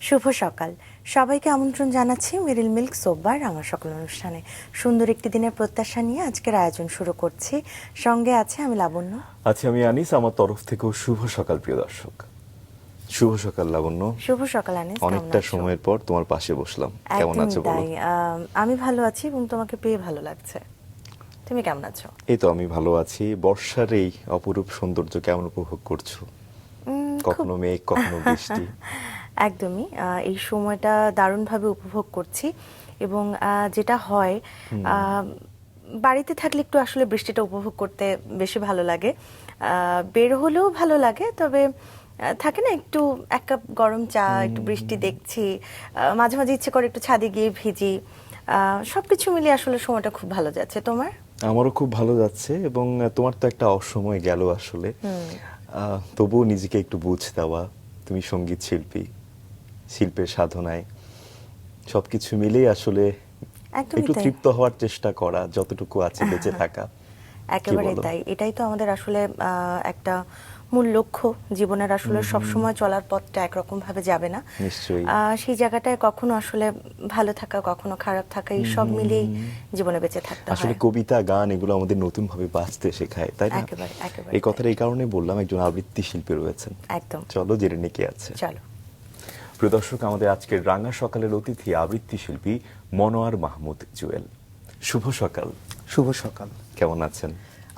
শুভ সকাল সবাইকে আমন্ত্রণ জানাচ্ছি মেরিল মিল্ক সোববার রাঙা সকাল অনুষ্ঠানে। সুন্দর একটি দিনের প্রত্যাশা নিয়ে আজকের আয়োজন শুরু করছি। সঙ্গে আছে আমি লাবণ্য, আছি আমি আনিস। আমার তরফ থেকেও শুভ সকাল প্রিয় দর্শক। শুভ সকাল লাবণ্য। শুভ সকাল আনিস। অনেকটা সময়ের পর তোমার পাশে বসলাম, কেমন আছো বলো? আমি ভালো আছি এবং তোমাকে পেয়ে ভালো লাগছে। তুমি কেমন আছো? এই তো আমি ভালো আছি। বর্ষার এই অপরূপ সৌন্দর্য কেমন উপভোগ করছো? কখনো মেঘ কখনো বৃষ্টি। একদমই এই সময়টা দারুণভাবে উপভোগ করছি এবং যেটা হয় বাড়িতে থাকলে একটু আসলে বৃষ্টিটা উপভোগ করতে বেশি ভালো লাগে। বের হলেও ভালো লাগে, তবে থাকে না একটু এক কাপ গরম চা, একটু বৃষ্টি দেখছি, মাঝে মাঝে ইচ্ছে করে একটু ছাদে গিয়ে ভিজি। সবকিছু মিলিয়ে আসলে সময়টা খুব ভালো যাচ্ছে। তোমার? আমারও খুব ভালো যাচ্ছে এবং তোমার তো একটা অসময় গেল আসলে। তবুও নিজেকে একটু বুঝ দেওয়া, তুমি সঙ্গীত শিল্পী, শিল্পের সাধনায় সবকিছু মিলেই আসলে একটু তৃপ্ত হওয়ার চেষ্টা করা, যতটুকু আছে বেঁচে থাকা। একেবারে তাই। এটাই তো আমাদের আসলে একটা মূল লক্ষ্য জীবনের। আসলে সব সময় চলার পথটা একরকম ভাবে যাবে না। নিশ্চয়ই সেই জায়গাটায় কখনো আসলে ভালো থাকা, কখনো খারাপ থাকা, এই সব মিলিয়েই জীবনে বেঁচে থাকতে হয়। আসলে কবিতা, গান এগুলো আমাদের নতুন ভাবে বাঁচতে শেখায়, তাই না? একেবারে একেবারে। এই কথাটা এই কারণে বললাম, একজন আবৃত্তি শিল্পী রয়েছেন। একদম। চলো জেনে নিই কে আছে। চলো। প্রিয় দর্শক, আমাদের আজকের রাঙা সকালের অতিথি আবৃত্তি শিল্পী মনোয়ার মাহমুদ জুয়েল। শুভ সকাল। শুভ সকাল। কেমন আছেন?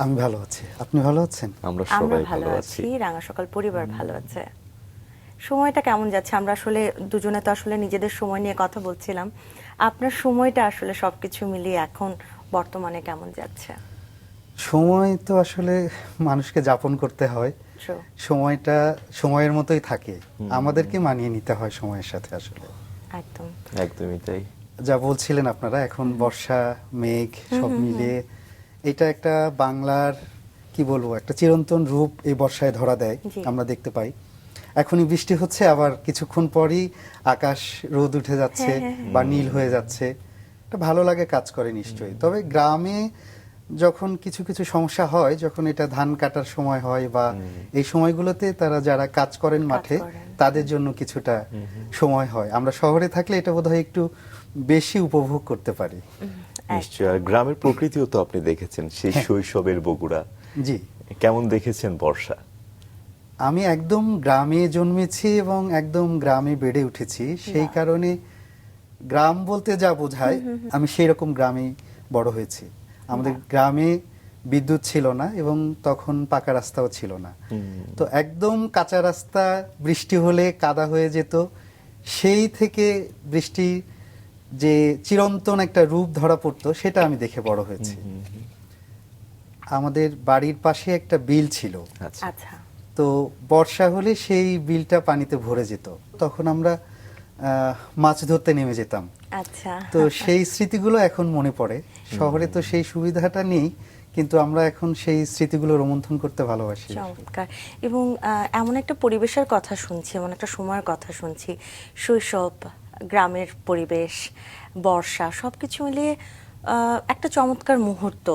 আমি ভালো আছি, আপনি ভালো আছেন? আমরা সবাই ভালো আছি। রাঙা সকাল পরিবার ভালো আছে। সময়টা কেমন যাচ্ছে? আমরা আসলে দুজনে তো আসলে নিজেদের সময় নিয়ে কথা বলছিলাম। আপনার সময়টা আসলে সবকিছু মিলিয়ে এখন বর্তমানে কেমন যাচ্ছে? সময় তো আসলে মানুষকে যাপন করতে হয়। সময়টা সময়ের মতোই থাকে, আমাদেরকে মানিয়ে নিতে হয় সময়ের সাথে আসলে। একদম একদমই তাই। যা বলছিলেন আপনারা, এখন বর্ষা, মেঘ সব মিলিয়ে এটা একটা বাংলার কি বলবো, একটা চিরন্তন রূপ এই বর্ষায় ধরা দেয়, আমরা দেখতে পাই। এখনই বৃষ্টি হচ্ছে, আবার কিছুক্ষণ পরই আকাশ রোদ উঠে যাচ্ছে বা নীল হয়ে যাচ্ছে। এটা ভালো লাগে, কাজ করে নিশ্চয়ই। তবে গ্রামে যখন কিছু কিছু সমস্যা হয়, যখন এটা ধান কাটার সময় হয় বা এই সময়গুলোতে তারা যারা কাজ করেন মাঠে, তাদের জন্য কিছুটা সময় হয়। আমরা শহরে থাকলে এটা বোধহয় একটু বেশি উপভোগ করতে পারি। নিশ্চয়ই। আর গ্রামের প্রকৃতিও তো আপনি দেখেছেন, সেই শৈশবের বগুড়া। জি। কেমন দেখেছেন বর্ষা? আমি একদম গ্রামে জন্মেছি এবং একদম গ্রামে বেড়ে উঠেছি, সেই কারণে গ্রাম বলতে যা বোঝায় আমি সেই রকম গ্রামেই বড় হয়েছি। আমাদের গ্রামে বিদ্যুৎ ছিল না এবং তখন পাকা রাস্তাও ছিল না, তো একদম কাঁচা রাস্তা, বৃষ্টি হলে কাদা হয়ে যেত। সেই থেকে বৃষ্টি যে চিরন্তন একটা রূপ ধরা পড়তো, সেটা আমি দেখে বড় হয়েছি। আমাদের বাড়ির পাশে একটা বিল ছিল। আচ্ছা। তো বর্ষা হলে সেই বিলটা পানিতে ভরে যেত, তখন আমরা মাছ ধরতে নেমে যেতাম। আচ্ছা। তো সেই স্মৃতিগুলো এখন মনে পড়ে। শহরে তো সেই সুবিধাটা নেই, কিন্তু আমরা এখন সেই স্মৃতিগুলো রোমন্থন করতে ভালোবাসি। চমৎকার। এবং এমন একটা পরিবেশের কথা শুনছি, এমন একটা সময়ের কথা শুনছি, শৈশব, গ্রামের পরিবেশ, বর্ষা, সবকিছু মিলিয়ে একটা চমৎকার মুহূর্ত।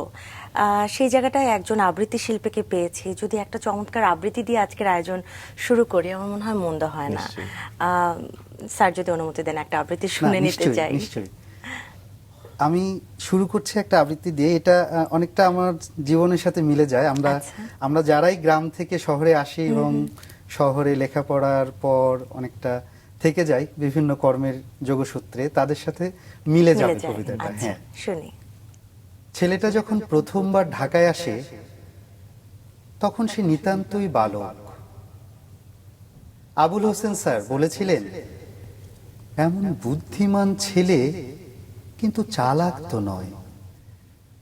সেই জায়গাটায় একজন আবৃত্তি শিল্পীকে পেয়েছি। যদি একটা চমৎকার আবৃত্তি দিয়ে আজকের আয়োজন শুরু করি, আমার মনে হয় মন্দ হয় না। স্যার যদি অনুমতি দেন, একটা আবৃত্তি শুনে নিতে চাই। নিশ্চয়ই। আমি শুরু করছি একটা আবৃত্তি দিয়ে। এটা অনেকটা আমার জীবনের সাথে মিলে যায়। আমরা যারাই গ্রাম থেকে শহরে আসি এবং শহরে লেখাপড়ার পর অনেকটা থেকে যাই বিভিন্ন কর্মের যোগসূত্রে, তাদের সাথে মিলে যাবে কবিতাটা। হ্যাঁ, শুনি। ছেলেটা যখন প্রথমবার ঢাকায় আসে, তখন সে নিতান্তই বালক। আবুল হোসেন স্যার বলেছিলেন, এমন বুদ্ধিমান ছেলে কিন্তু চালাক তো নয়,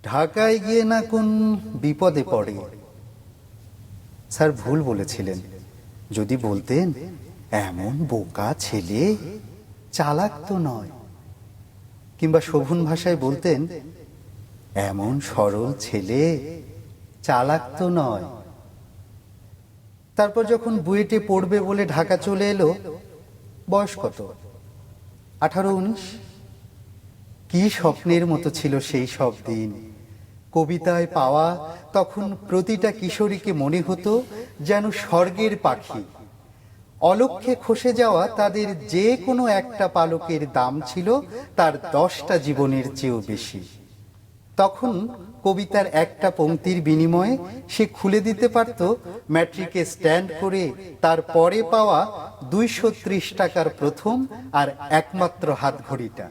ঢাকায় গিয়ে না কোন বিপদে পড়ে। স্যার ভুল বলেছিলেন, যদি বলতেন এমন বোকা ছেলে চালাক তো নয়, কিংবা শোভন ভাষায় বলতেন এমন সরল ছেলে চালাক তো নয়। তারপর যখন বুয়েটে পড়বে বলে ঢাকা চলে এলো, বয়স কত, 18-19? কি স্বপ্নের মতো ছিল সেই সব দিন। কবিতায় পাওয়া তখন প্রতিটা কিশোরীকে মনে হতো যেন স্বর্গের পাখি। অলক্ষ্যে খসে যাওয়া তাদের যে কোনো একটা পালকের দাম ছিল তার 10টা জীবনের চেয়েও বেশি। তখন কবিতার একটা পংক্তির বিনিময়ে সে খুলে দিতে পারত ম্যাট্রিকে স্ট্যান্ড করে তার পরে পাওয়া 230 টাকার প্রথম আর একমাত্র হাত ঘড়িটা।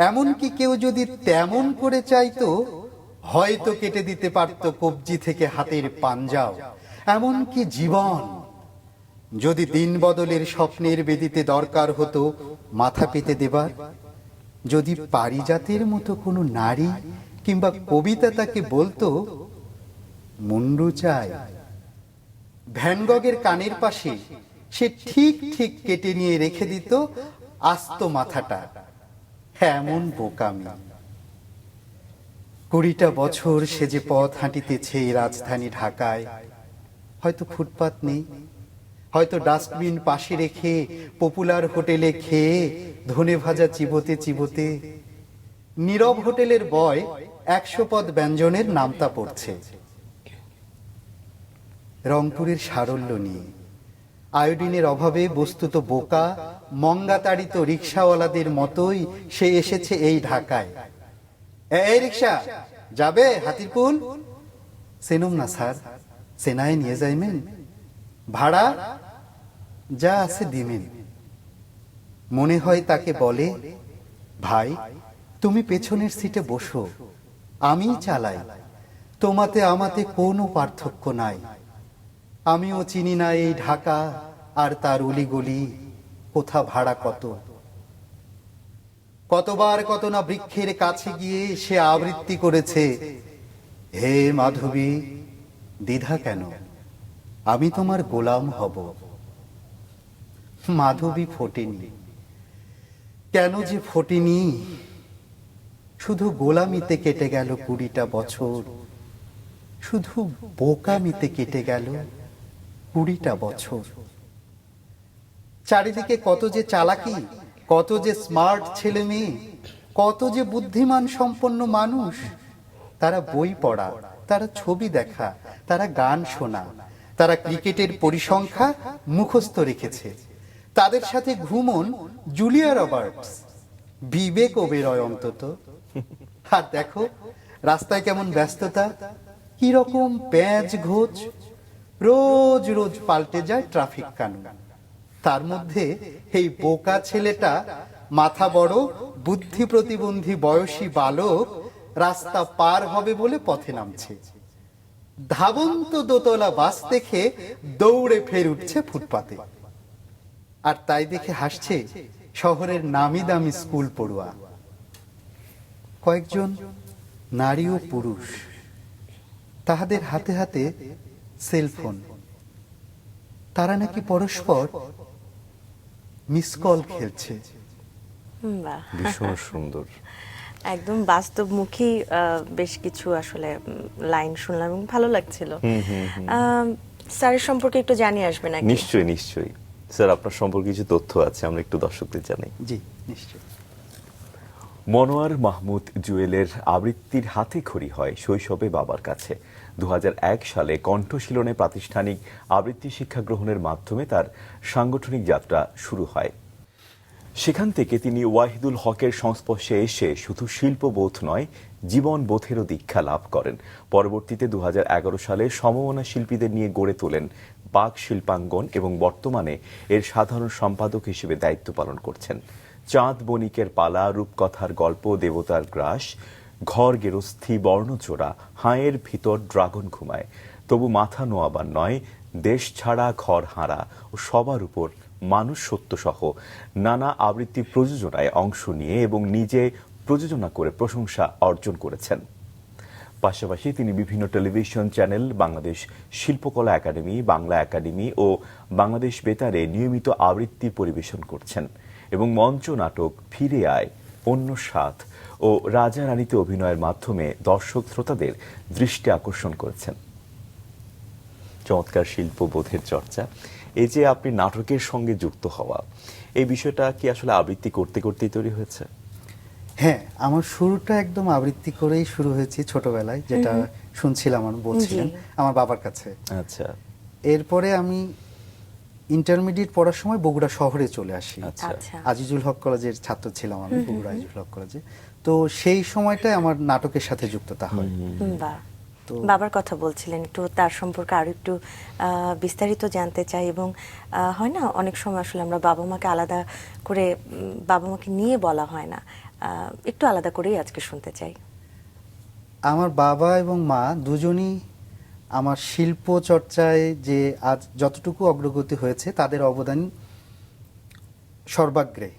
এমনকি কেউ যদি তেমন করে চাইতো হয়তো কেটে দিতে পারত কবজি থেকে হাতের পাঞ্জাও, এমনকি জীবন। যদি দিন বদলের স্বপ্নের বেদিতে দরকার হতো মাথা পেতে দেবার, যদি পারিজাতের মতো কোনো নারী কিংবা কবিতা তাকে বলতো মুন্ডু চাই, ভ্যান গগের কানের পাশে সে ঠিক ঠিক কেটে নিয়ে রেখে দিত আস্ত মাথাটা। এমন বোকামি। 20টা বছর সে যে পথ হাঁটিতেছে এই রাজধানী ঢাকায়। হয়তো ফুটপাত নেই, হয়তো ডাস্টবিন পাশে রেখে পপুলার হোটেলে খেয়ে ধনে ভাজা চিবোতে চিবোতে নীরব হোটেলের বয় 100 পদ ব্যঞ্জনের নামতা পড়ছে। রংপুরের সারল্য নিয়ে আয়োডিনের অভাবে বস্তুত বোকা মঙ্গাতাড়িত রিক্সাওয়ালাদের মতোই সে এসেছে এই ঢাকায়। এই রিক্সা যাবে হাতিরপুল? সেনম না স্যার, সেনায় নিয়ে যাইমেন? ভাড়া যা আছে দিমেন। মনে হয় তাকে বলে, ভাই তুমি পেছনের সিটে বসো, আমি চালাই, তোমাতে আমাতে কোনো পার্থক্য নাই। আমিও চিনি না এই ঢাকা আর তার অলিগলি, কোথা ভাড়া কত। কতবার কত না বৃক্ষের কাছে গিয়ে সে আবৃত্তি করেছে, হে মাধবী দ্বিধা কেন, আমি তোমার গোলাম হব। মাধবী ফোটেনি, কেন যে ফোটেনি? শুধু গোলামিতে কেটে গেল 20টা বছর, শুধু বোকামিতে কেটে গেল 20টা বছর। চারিদিকে কত যে চালাকি, কত যে স্মার্ট ছেলে মেয়ে, কত যে বুদ্ধিমান সম্পন্ন মানুষ। তারা বই পড়া, তারা ছবি দেখা, তারা গান শোনা, তারা ক্রিকেটের পরিসংখ্যা মুখস্থ রেখেছে। তাদের সাথে ঘুমন জুলিয়া রবার্টস, বিবেক বেরোয় অন্তত। আর দেখো রাস্তায় কেমন ব্যস্ততা, কি রকম প্যাঁচ ঘোচ, রোজ রোজ পাল্টে যায় ট্রাফিক কানুন। তার মধ্যে এই বোকা ছেলেটা, মাথা বড় বুদ্ধি প্রতিবন্ধী বয়সী বালক, রাস্তা পার হবে বলে পথে নামছে। ধাবন্ত দোতলা বাস দেখে দৌড়ে ফের উঠছে ফুটপাতে। আর তাই দেখে হাসছে শহরের নামি দামি স্কুল পড়ুয়া। কয়েকজন নারী ও পুরুষ, তাহাদের হাতে হাতে সেলফোন। তারা নাকি পরস্পর মিস কল খেলছে। বাহ, ভীষণ সুন্দর। একদম বাস্তবমুখী বেশ কিছু আসলে লাইন শুনলাম এবং ভালো লাগছিল। স্যারের সম্পর্কে একটু জানিয়ে আসবেন নাকি? নিশ্চয়ই নিশ্চয়ই স্যার, আপনার সম্পর্কে কিছু তথ্য আছে, আমরা একটু দর্শকদের জানাই। জি নিশ্চয়। মনোয়ার মাহমুদ জুয়েলের আবৃত্তির হাতে খড়ি হয় শৈশবে বাবার কাছে। 2001 সালে কণ্ঠশীলনে প্রাতিষ্ঠানিক আবৃত্তি শিক্ষা গ্রহণের মাধ্যমে তার সাংগঠনিক যাত্রা শুরু হয়। সেখান থেকে তিনি ওয়াহিদুল হকের সংস্পর্শে এসে শুধু শিল্পবোধ নয়, জীবনবোধেরও দীক্ষা লাভ করেন। পরবর্তীতে 2011 সালে সমমনা শিল্পীদের নিয়ে গড়ে তোলেন বাক শিল্পাঙ্গন এবং বর্তমানে এর সাধারণ সম্পাদক হিসেবে দায়িত্ব পালন করছেন। চাঁদ বণিকের পালা, রূপকথার গল্প, দেবতার গ্রাস, ঘর গেরস্থি, বর্ণচোরা, হাঁয়ের ভিতর ড্রাগন ঘুমায়, তবু মাথা নোয়াবার নয়, দেশ ছাড়া ঘর হারা ও সবার উপর মানুষ সত্য সহ নানা আবৃত্তি প্রযোজনায় অংশ নিয়ে এবং নিজে প্রযোজনা করে প্রশংসা অর্জন করেছেন। পাশাপাশি তিনি বিভিন্ন টেলিভিশন চ্যানেল, বাংলাদেশ শিল্পকলা একাডেমি, বাংলা একাডেমি ও বাংলাদেশ বেতারে নিয়মিত আবৃত্তি পরিবেশন করছেন এবং মঞ্চ নাটক ফিরে আয়, অন্য সাথ ও রাজা রানীতে অভিনয়ের মাধ্যমে দর্শক শ্রোতাদের দৃষ্টি আকর্ষণ করেছেন। চমৎকার শিল্পবোধের চর্চা। এই যে আপনি নাটকের সঙ্গে যুক্ত হওয়া, এই বিষয়টা কি আসলে আবৃত্তি করতে করতেই তৈরি হয়েছে? হ্যাঁ, আমার শুরুটা একদম আবৃত্তি করেই শুরু হয়েছে ছোটবেলায়, যেটা শুনছিলাম, বলছিলেন আমার বাবার কাছে। আচ্ছা। এরপরে আমি ইন্টারমিডিয়েট পড়ার সময় বগুড়া শহরে চলে আসি। আচ্ছা। আচ্ছা। আজিজুল হক কলেজের ছাত্র ছিলাম আমি, বগুড়া আজিজুল হক কলেজে। তো সেই সময়টায় আমার নাটকের সাথে যুক্ততা হয়। বাহ। তো- বাবার কথা বলছিলেন, একটু তার সম্পর্কে আরো একটু বিস্তারিত জানতে চাই। এবং হয় না অনেক সময় আসলে আমরা বাবা মাকে আলাদা করে বাবা মাকে নিয়ে বলা হয় না, একটু আলাদা করেই আজকে শুনতে চাই। আমার বাবা এবং মা দুজনই আমার শিল্প চর্চায় যে আজ যতটুকু অগ্রগতি হয়েছে তাদের অবদান সর্বাগ্রে।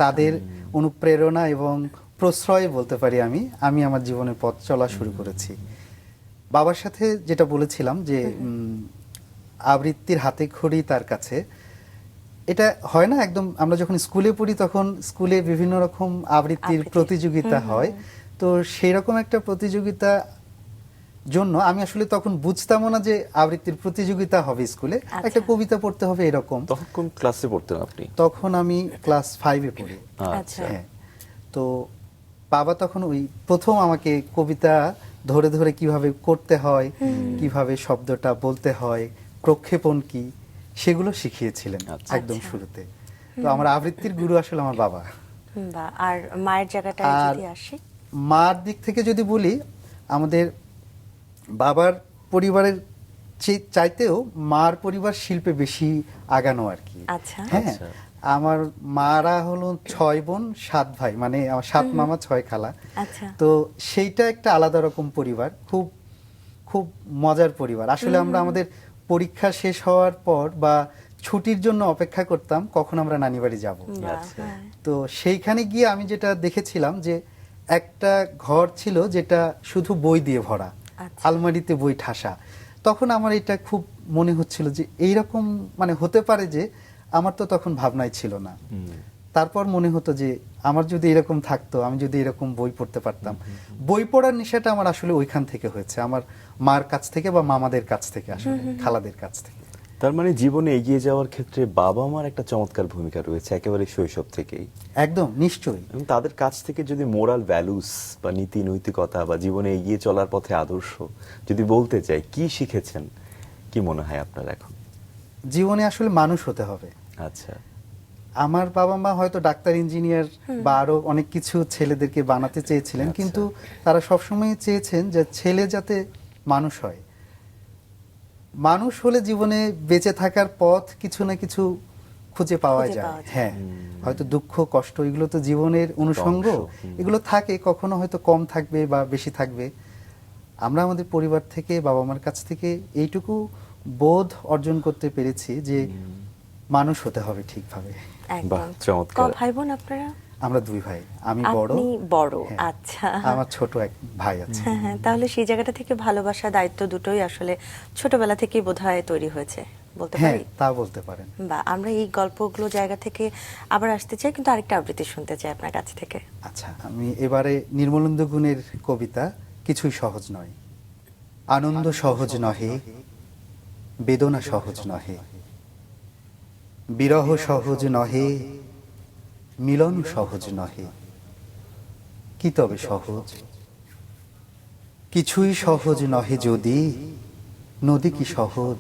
তাদের অনুপ্রেরণা এবং প্রশ্রয় বলতে পারি আমি আমার জীবনের পথ চলা শুরু করেছি। বাবার সাথে যেটা বলেছিলাম যে আবৃত্তির হাতে খড়ি তার কাছে, এটা হয় না একদম। আমরা যখন স্কুলে পড়ি তখন স্কুলে বিভিন্ন রকম আবৃত্তির প্রতিযোগিতা হয়। তো সেই রকম একটা প্রতিযোগিতা জন্য আমি আসলে তখন বুঝতামও না যে আবৃত্তির প্রতিযোগিতা হবে স্কুলে, একটা কবিতা পড়তে হবে এরকম। তখন কোন ক্লাসে পড়তেন আপনি? তখন আমি ক্লাস 5-এ পড়ি। আচ্ছা। হ্যাঁ, তো বাবা তখন ওই প্রথম আমাকে কবিতা ধরে ধরে কিভাবে করতে হয়, কিভাবে শব্দটা বলতে হয়, প্রক্ষেপণ কি, সেগুলো শিখিয়েছিলেন একদম শুরুতে। তো আমার আবৃত্তির গুরু আসলে আমার বাবা। বাহ। আর মায়ের জায়গাটা আর যদি আসি, মার দিক থেকে যদি বলি, আমাদের বাবার পরিবারের চাইতেও মার পরিবার শিল্পে বেশি আগানো আর কি। আচ্ছা। হ্যাঁ, আমার মারা হলো 6 বোন 7 ভাই, মানে আমার 7 মামা 6 খালা। আচ্ছা। তো সেইটা একটা আলাদা রকম পরিবার, খুব খুব মজার পরিবার আসলে। আমরা আমাদের পরীক্ষা শেষ হওয়ার পর বা ছুটির জন্য অপেক্ষা করতাম কখন আমরা নানি বাড়ি যাব। বাহ, হ্যাঁ। তো সেইখানে গিয়ে আমি যেটা দেখেছিলাম যে একটা ঘর ছিল যেটা শুধু বই দিয়ে ভরা, আচ্ছা। আলমারিতে বই ঠাসা। তখন আমার এটা খুব মনে হচ্ছিল যে এইরকম মানে হতে পারে, যে আমার তো তখন ভাবনাই ছিল না। তারপর মনে হতো যে আমার যদি এরকম থাকতো, আমি যদি এরকম বই পড়তে পারতাম। বই পড়ার নেশাটা আমার আসলে ওইখান থেকে হয়েছে, আমার মার কাছ থেকে বা মামাদের কাছ থেকে, আসলে খালাদের কাছ থেকে। তার মানে জীবনে এগিয়ে যাওয়ার ক্ষেত্রে বাবা মার একটা চমৎকার ভূমিকা রয়েছে একেবারে শৈশব থেকেই। একদম নিশ্চয়ই। এবং তাদের কাছ থেকে যদি মোরাল ভ্যালুস বা নীতি নৈতিকতা বা জীবনে এগিয়ে চলার পথে আদর্শ যদি বলতে চাই, কি শিখেছেন, কি মনে হয় আপনার এখন? জীবনে আসলে মানুষ হতে হবে। আচ্ছা। আমার বাবা মা হয়তো ডাক্তার, ইঞ্জিনিয়ার বা আরো অনেক কিছু ছেলেদেরকে বানাতে চেয়েছিলেন, কিন্তু তারা সবসময় চেয়েছেন যে ছেলে যাতে মানুষ হয়। মানুষ হলে জীবনে বেঁচে থাকার পথ কিছু না কিছু খুঁজে পাওয়া যায়। হ্যাঁ, হয়তো দুঃখ কষ্ট এগুলো তো জীবনের অনুষঙ্গ, এগুলো থাকে, কখনো হয়তো কম থাকবে বা বেশি থাকবে। আমরা আমাদের পরিবার থেকে, বাবা মার কাছ থেকে এইটুকু বোধ অর্জন করতে পেরেছি যে মানুষ হতে হবে ঠিকভাবে। বাহ, একদম। চমৎকার। ভাই বোন আপনারা? আমরা 2 ভাই, আমি বড়। আপনি বড়। হ্যাঁ। আচ্ছা। আমার ছোট এক ভাই আছে। হ্যাঁ হ্যাঁ, তাহলে সেই জায়গাটা থেকে ভালোবাসা, দায়িত্ব দুটোই আসলে ছোটবেলা থেকেই বোধহয় তৈরি হয়েছে বলতে হ্যাঁ, পারি। তা বলতে পারেন। বা আমরা এই গল্পগুলো জায়গা থেকে আবার আসতে চাই, কিন্তু আরেকটা আবৃত্তি শুনতে চাই আপনার কাছ থেকে। আচ্ছা, আমি এবারে নির্মলেন্দু গুণের কবিতা কিছুই সহজ নয়। আনন্দ সহজ নহে, বেদনা সহজ নহে, বিরহ সহজ নহে, মিলন সহজ নহে, কি তবে সহজ? কিছুই সহজ নহে যদি, নদী কি সহজ,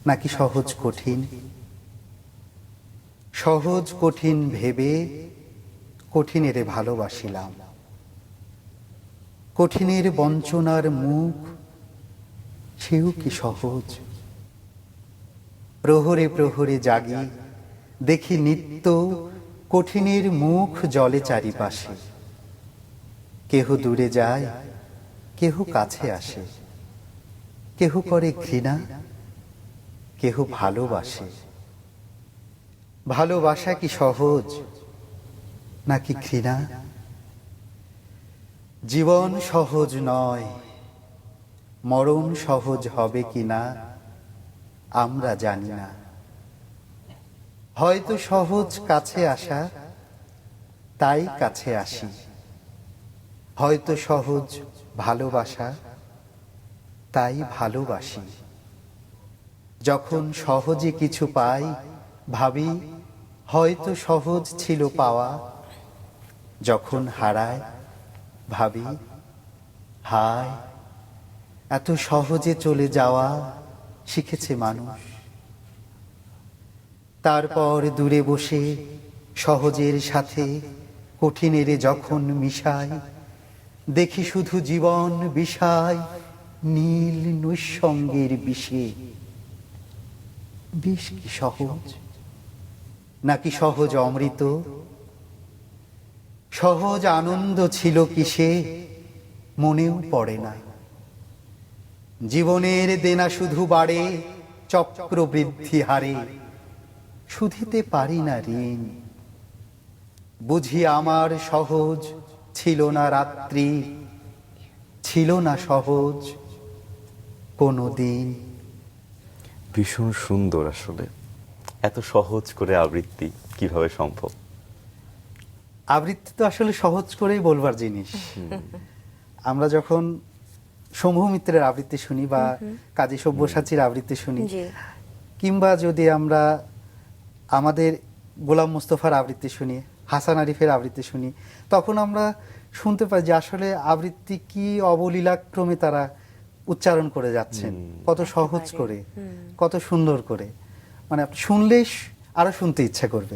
নাকি সহজ কঠিন? সহজ কঠিন ভেবে কঠিনেরে ভালোবাসিলাম, কঠিনের বঞ্চনার মুখ সেও কি সহজ? প্রহরে প্রহরে জাগি দেখি নিত্য কঠিনের মুখ জলে চারিপাশে, কেহ দূরে যায়, কেহ কাছে আসে, কেহ করে ঘৃণা, কেহ ভালোবাসে। ভালোবাসা কি সহজ নাকি ঘৃণা? জীবন সহজ নয়, মরণ সহজ হবে কিনা আমরা জানি না। হয়তো সহজ কাছে আসা, তাই কাছে আসি। হয়তো সহজ ভালোবাসা, তাই ভালোবাসি। যখন সহজে কিছু পাই ভাবি হয়তো সহজ ছিল পাওয়া, যখন হারায় ভাবি হায় এত সহজে চলে যাওয়া শিখেছে মানুষ। তারপর দূরে বসে সহজের সাথে কঠিনের যখন মিশাই, দেখি শুধু জীবন বিষায় নীল নৈঃসঙ্গের বিষে। বিষ কি সহজ নাকি সহজ অমৃত? সহজ আনন্দ ছিল কিসে মনেও পড়ে না। জীবনের দেনা শুধু বাড়ে চক্রবৃদ্ধি হারে, শুধিতে পারি না ঋণ। বুঝি আমার সহজ ছিল না রাত্রি, ছিল না সহজ কোনো দিন। ভীষণ সুন্দর আসলে। এত সহজ করে আবৃত্তি কিভাবে সম্ভব? আবৃত্তি তো আসলে সহজ করেই বলবার জিনিস। আমরা যখন শম্ভু মিত্রের আবৃত্তি শুনি বা কাজী সব্যসাচীর আবৃত্তি শুনি, জি। কিংবা যদি আমরা আমাদের গোলাম মুস্তফার আবৃত্তি শুনি, হাসান আরিফের আবৃত্তি শুনি, তখন আমরা শুনতে পাই যে আসলে আবৃত্তি কি অবলীলাক্রমে তারা উচ্চারণ করে যাচ্ছেন, কত সহজ করে, কত সুন্দর করে। মানে আপনি শুনলেই আরো শুনতে ইচ্ছা করবে।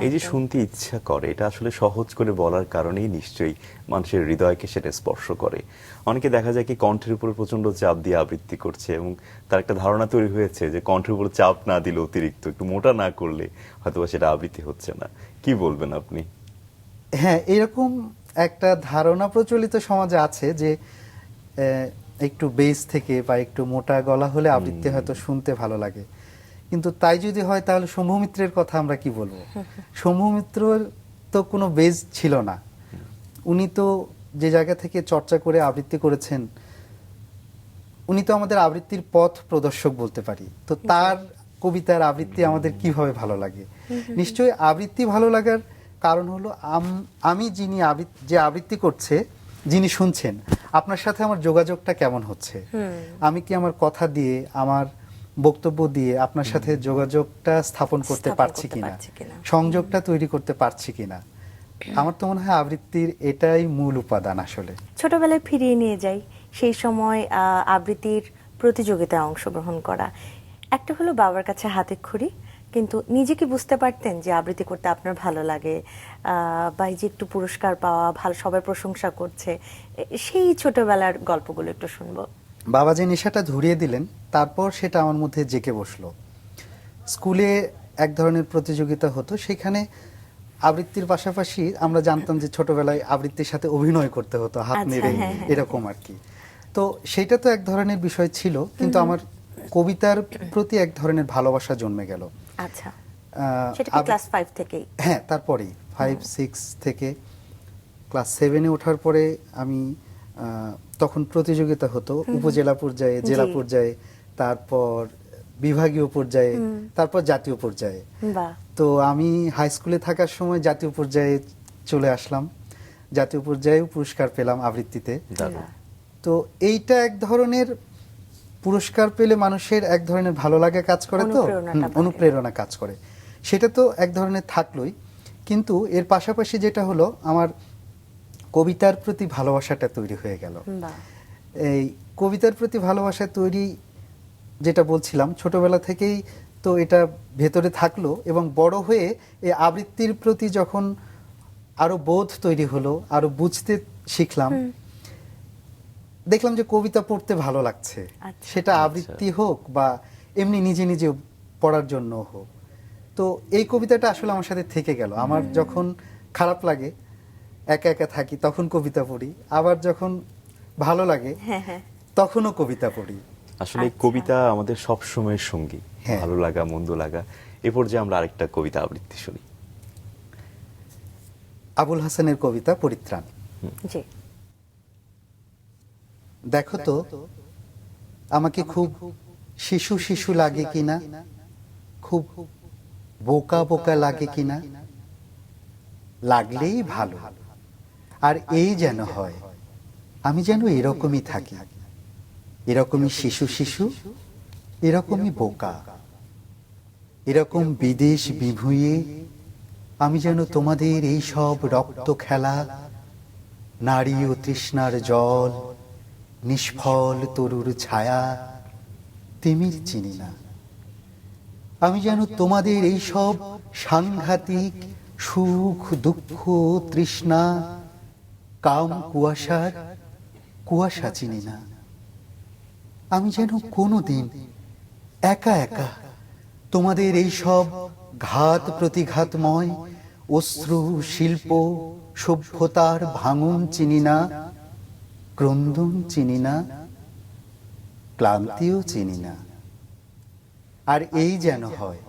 এই যে শুনতে ইচ্ছা করে, এটা আসলে সহজ করে বলার কারণেই নিশ্চয়ই মানুষের হৃদয়কে সেটা স্পর্শ করে। অনেকে দেখা যায় কি কণ্ঠের উপরে প্রচন্ড চাপ দিয়ে আবৃত্তি করছে এবং তার একটা ধারণা তৈরি হয়েছে যে কণ্ঠের উপর চাপ না দিলে, অতিরিক্ত একটু মোটা না করলে হয়তো সেটা আবৃত্তি হচ্ছে না। কি বলবেন আপনি? হ্যাঁ, এরকম একটা ধারণা প্রচলিত সমাজে আছে যে একটু বেস থেকে বা একটু মোটা গলা হলে আবৃত্তি হয়তো শুনতে ভালো লাগে। কিন্তু তাই যদি হয় তাহলে শম্ভু মিত্রের কথা আমরা কি বলবো? শম্ভু মিত্রের তো কোনো বেজ ছিল না। উনি তো যে জায়গা থেকে চর্চা করে আবৃত্তি করেছেন, উনি তো আমাদের আবৃত্তির পথ প্রদর্শক বলতে পারি। তো তার কবিতার আবৃত্তি আমাদের কিভাবে ভালো লাগে? নিশ্চয়ই আবৃত্তি ভালো লাগার কারণ হলো আমি যিনি যে আবৃত্তি করছে, যিনি শুনছেন, আপনার সাথে আমার যোগাযোগটা কেমন হচ্ছে। আমি কি আমার কথা দিয়ে, আমার বক্তব্য দিয়ে আপনার সাথে যোগাযোগটা স্থাপন করতে পারছি কিনা, সংযোগটা তৈরি করতে পারছি কিনা। আমার তো মনে হয় আবৃত্তির এটাই মূল উপাদান আসলে। ছোটবেলায় ফিরিয়ে নিয়ে যাই, সেই সময় আবৃত্তির প্রতিযোগিতায় অংশগ্রহণ করা। একটা হলো বাবার কাছে হাতে খড়ি, কিন্তু নিজে কি বুঝতে পারতেন যে আবৃত্তি করতে আপনার ভালো লাগে, বা এই যে একটু পুরস্কার পাওয়া, ভালো সবাই প্রশংসা করছে, সেই ছোটবেলার গল্পগুলো একটু শুনবো। বাবা যে নেশাটা ধরিয়ে দিলেন, তারপর সেটা আমার মধ্যে জেঁকে বসলো। স্কুলে এক ধরনের প্রতিযোগিতা হতো, সেখানে আবৃত্তির পাশাপাশি আমরা জানতাম যে ছোটবেলায় আবৃত্তির সাথে অভিনয় করতে হতো, হাত নেড়ে, এরকম আর কি। তো সেটা তো এক ধরনের বিষয় ছিল, কিন্তু আমার কবিতার প্রতি এক ধরনের ভালোবাসা জন্মে গেল। আচ্ছা, সেটা কি ক্লাস 5 থেকেই? হ্যাঁ, তারপরেই 5-6 থেকে ক্লাস 7-এ ওঠার পরে আমি তখন প্রতিযোগিতা হতো উপজেলা পর্যায়ে, জেলা পর্যায়ে, তারপর বিভাগীয় পর্যায়ে, তারপর জাতীয় পর্যায়ে। তো আমি হাই স্কুলে থাকার সময় জাতীয় পর্যায়ে চলে আসলাম, জাতীয় পর্যায়েও পুরস্কার পেলাম আবৃত্তিতে। তো এইটা এক ধরনের পুরস্কার পেলে মানুষের এক ধরনের ভালো লাগা কাজ করে, তো অনুপ্রেরণা কাজ করে, সেটা তো এক ধরনের থাকলোই। কিন্তু এর পাশাপাশি যেটা হলো, আমার কবিতার প্রতি ভালোবাসাটা তৈরি হয়ে গেল। এই কবিতার প্রতি ভালোবাসা তৈরি, যেটা বলছিলাম, ছোটবেলা থেকেই তো এটা ভেতরে থাকলো, এবং বড় হয়ে এই আবৃত্তির প্রতি যখন আরো বোধ তৈরি হলো, আরো বুঝতে শিখলাম, দেখলাম যে কবিতা পড়তে ভালো লাগছে। সেটা আবৃত্তি হোক বা এমনি নিজে নিজে পড়ার জন্য হোক। তো এই কবিতাটা আসলে আমার সাথে থেকে গেল। আমার যখন খারাপ লাগে, একা একা থাকি, তখন কবিতা পড়ি, আবার যখন ভালো লাগে তখনও কবিতা পড়ি। আসলে কবিতা আমাদের সব সময়ের সঙ্গী, ভালো লাগা মন্দ লাগা। এ পর্যায়ে আমরা আরেকটা কবিতা আবৃত্তি শুনি। আবুল হাসানের কবিতা পরিত্রাণ। জি। দেখো তো আমাকে খুব শিশু শিশু লাগে কিনা, খুব বোকা বোকা লাগে কিনা, লাগলেই ভালো। আর এই যেন হয় আমি যেন এরকমই থাকি, এরকমই শিশু শিশু, এরকমই বোকা, এরকম বিদেশ বিভুঁইয়ে আমি যেন তোমাদের এই সব রক্ত খেলা, নারী ও তৃষ্ণার জল, নিষ্ফল তরুর ছায়া, তিমির চিনি না। আমি যেন তোমাদের এই সব সাংঘাতিক সুখ দুঃখ তৃষ্ণা কাম কুয়াশার কুয়াশা চিনি না। আমি যেন কোনোদিন একা একা তোমাদের এই সব ঘাত প্রতিঘাতময় অশ্রু শিল্প সভ্যতার ভাঙন চিনি না, ক্রন্দন চিনি না, ক্লান্তিও চিনি না। আর এই যেন হয়,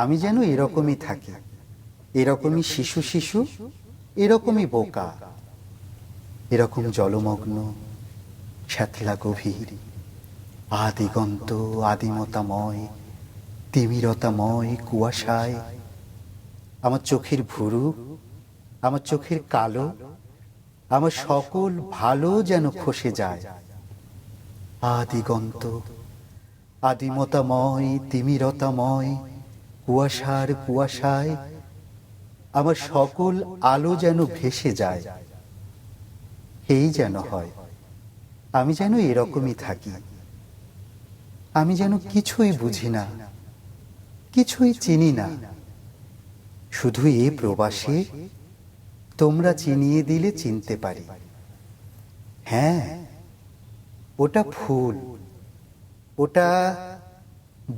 আমি যেন এরকমই থাকি, এরকমই শিশু শিশু, এরকমই বোকা, এরকম জলমগ্ন শ্যাতলা গভীর আদিগন্ত আদিমতাময় তিমিরতাময় কুয়াশায় আমার চোখের ভুরু, আমার চোখের কালো, আমার সকল ভালো যেন খসে যায়। আদিগন্ত আদিমতাময় তিমিরতাময় কুয়াশার কুয়াশায় আমার সকল আলো যেন ভেসে যায়। এই যেন হয়, আমি যেন এরকমই থাকি। আমি যেন কিছুই বুঝি না, কিছুই চিনি না, শুধু এ প্রবাসে তোমরা চিনিয়ে দিলে চিনতে পারি। হ্যাঁ, ওটা ফুল, ওটা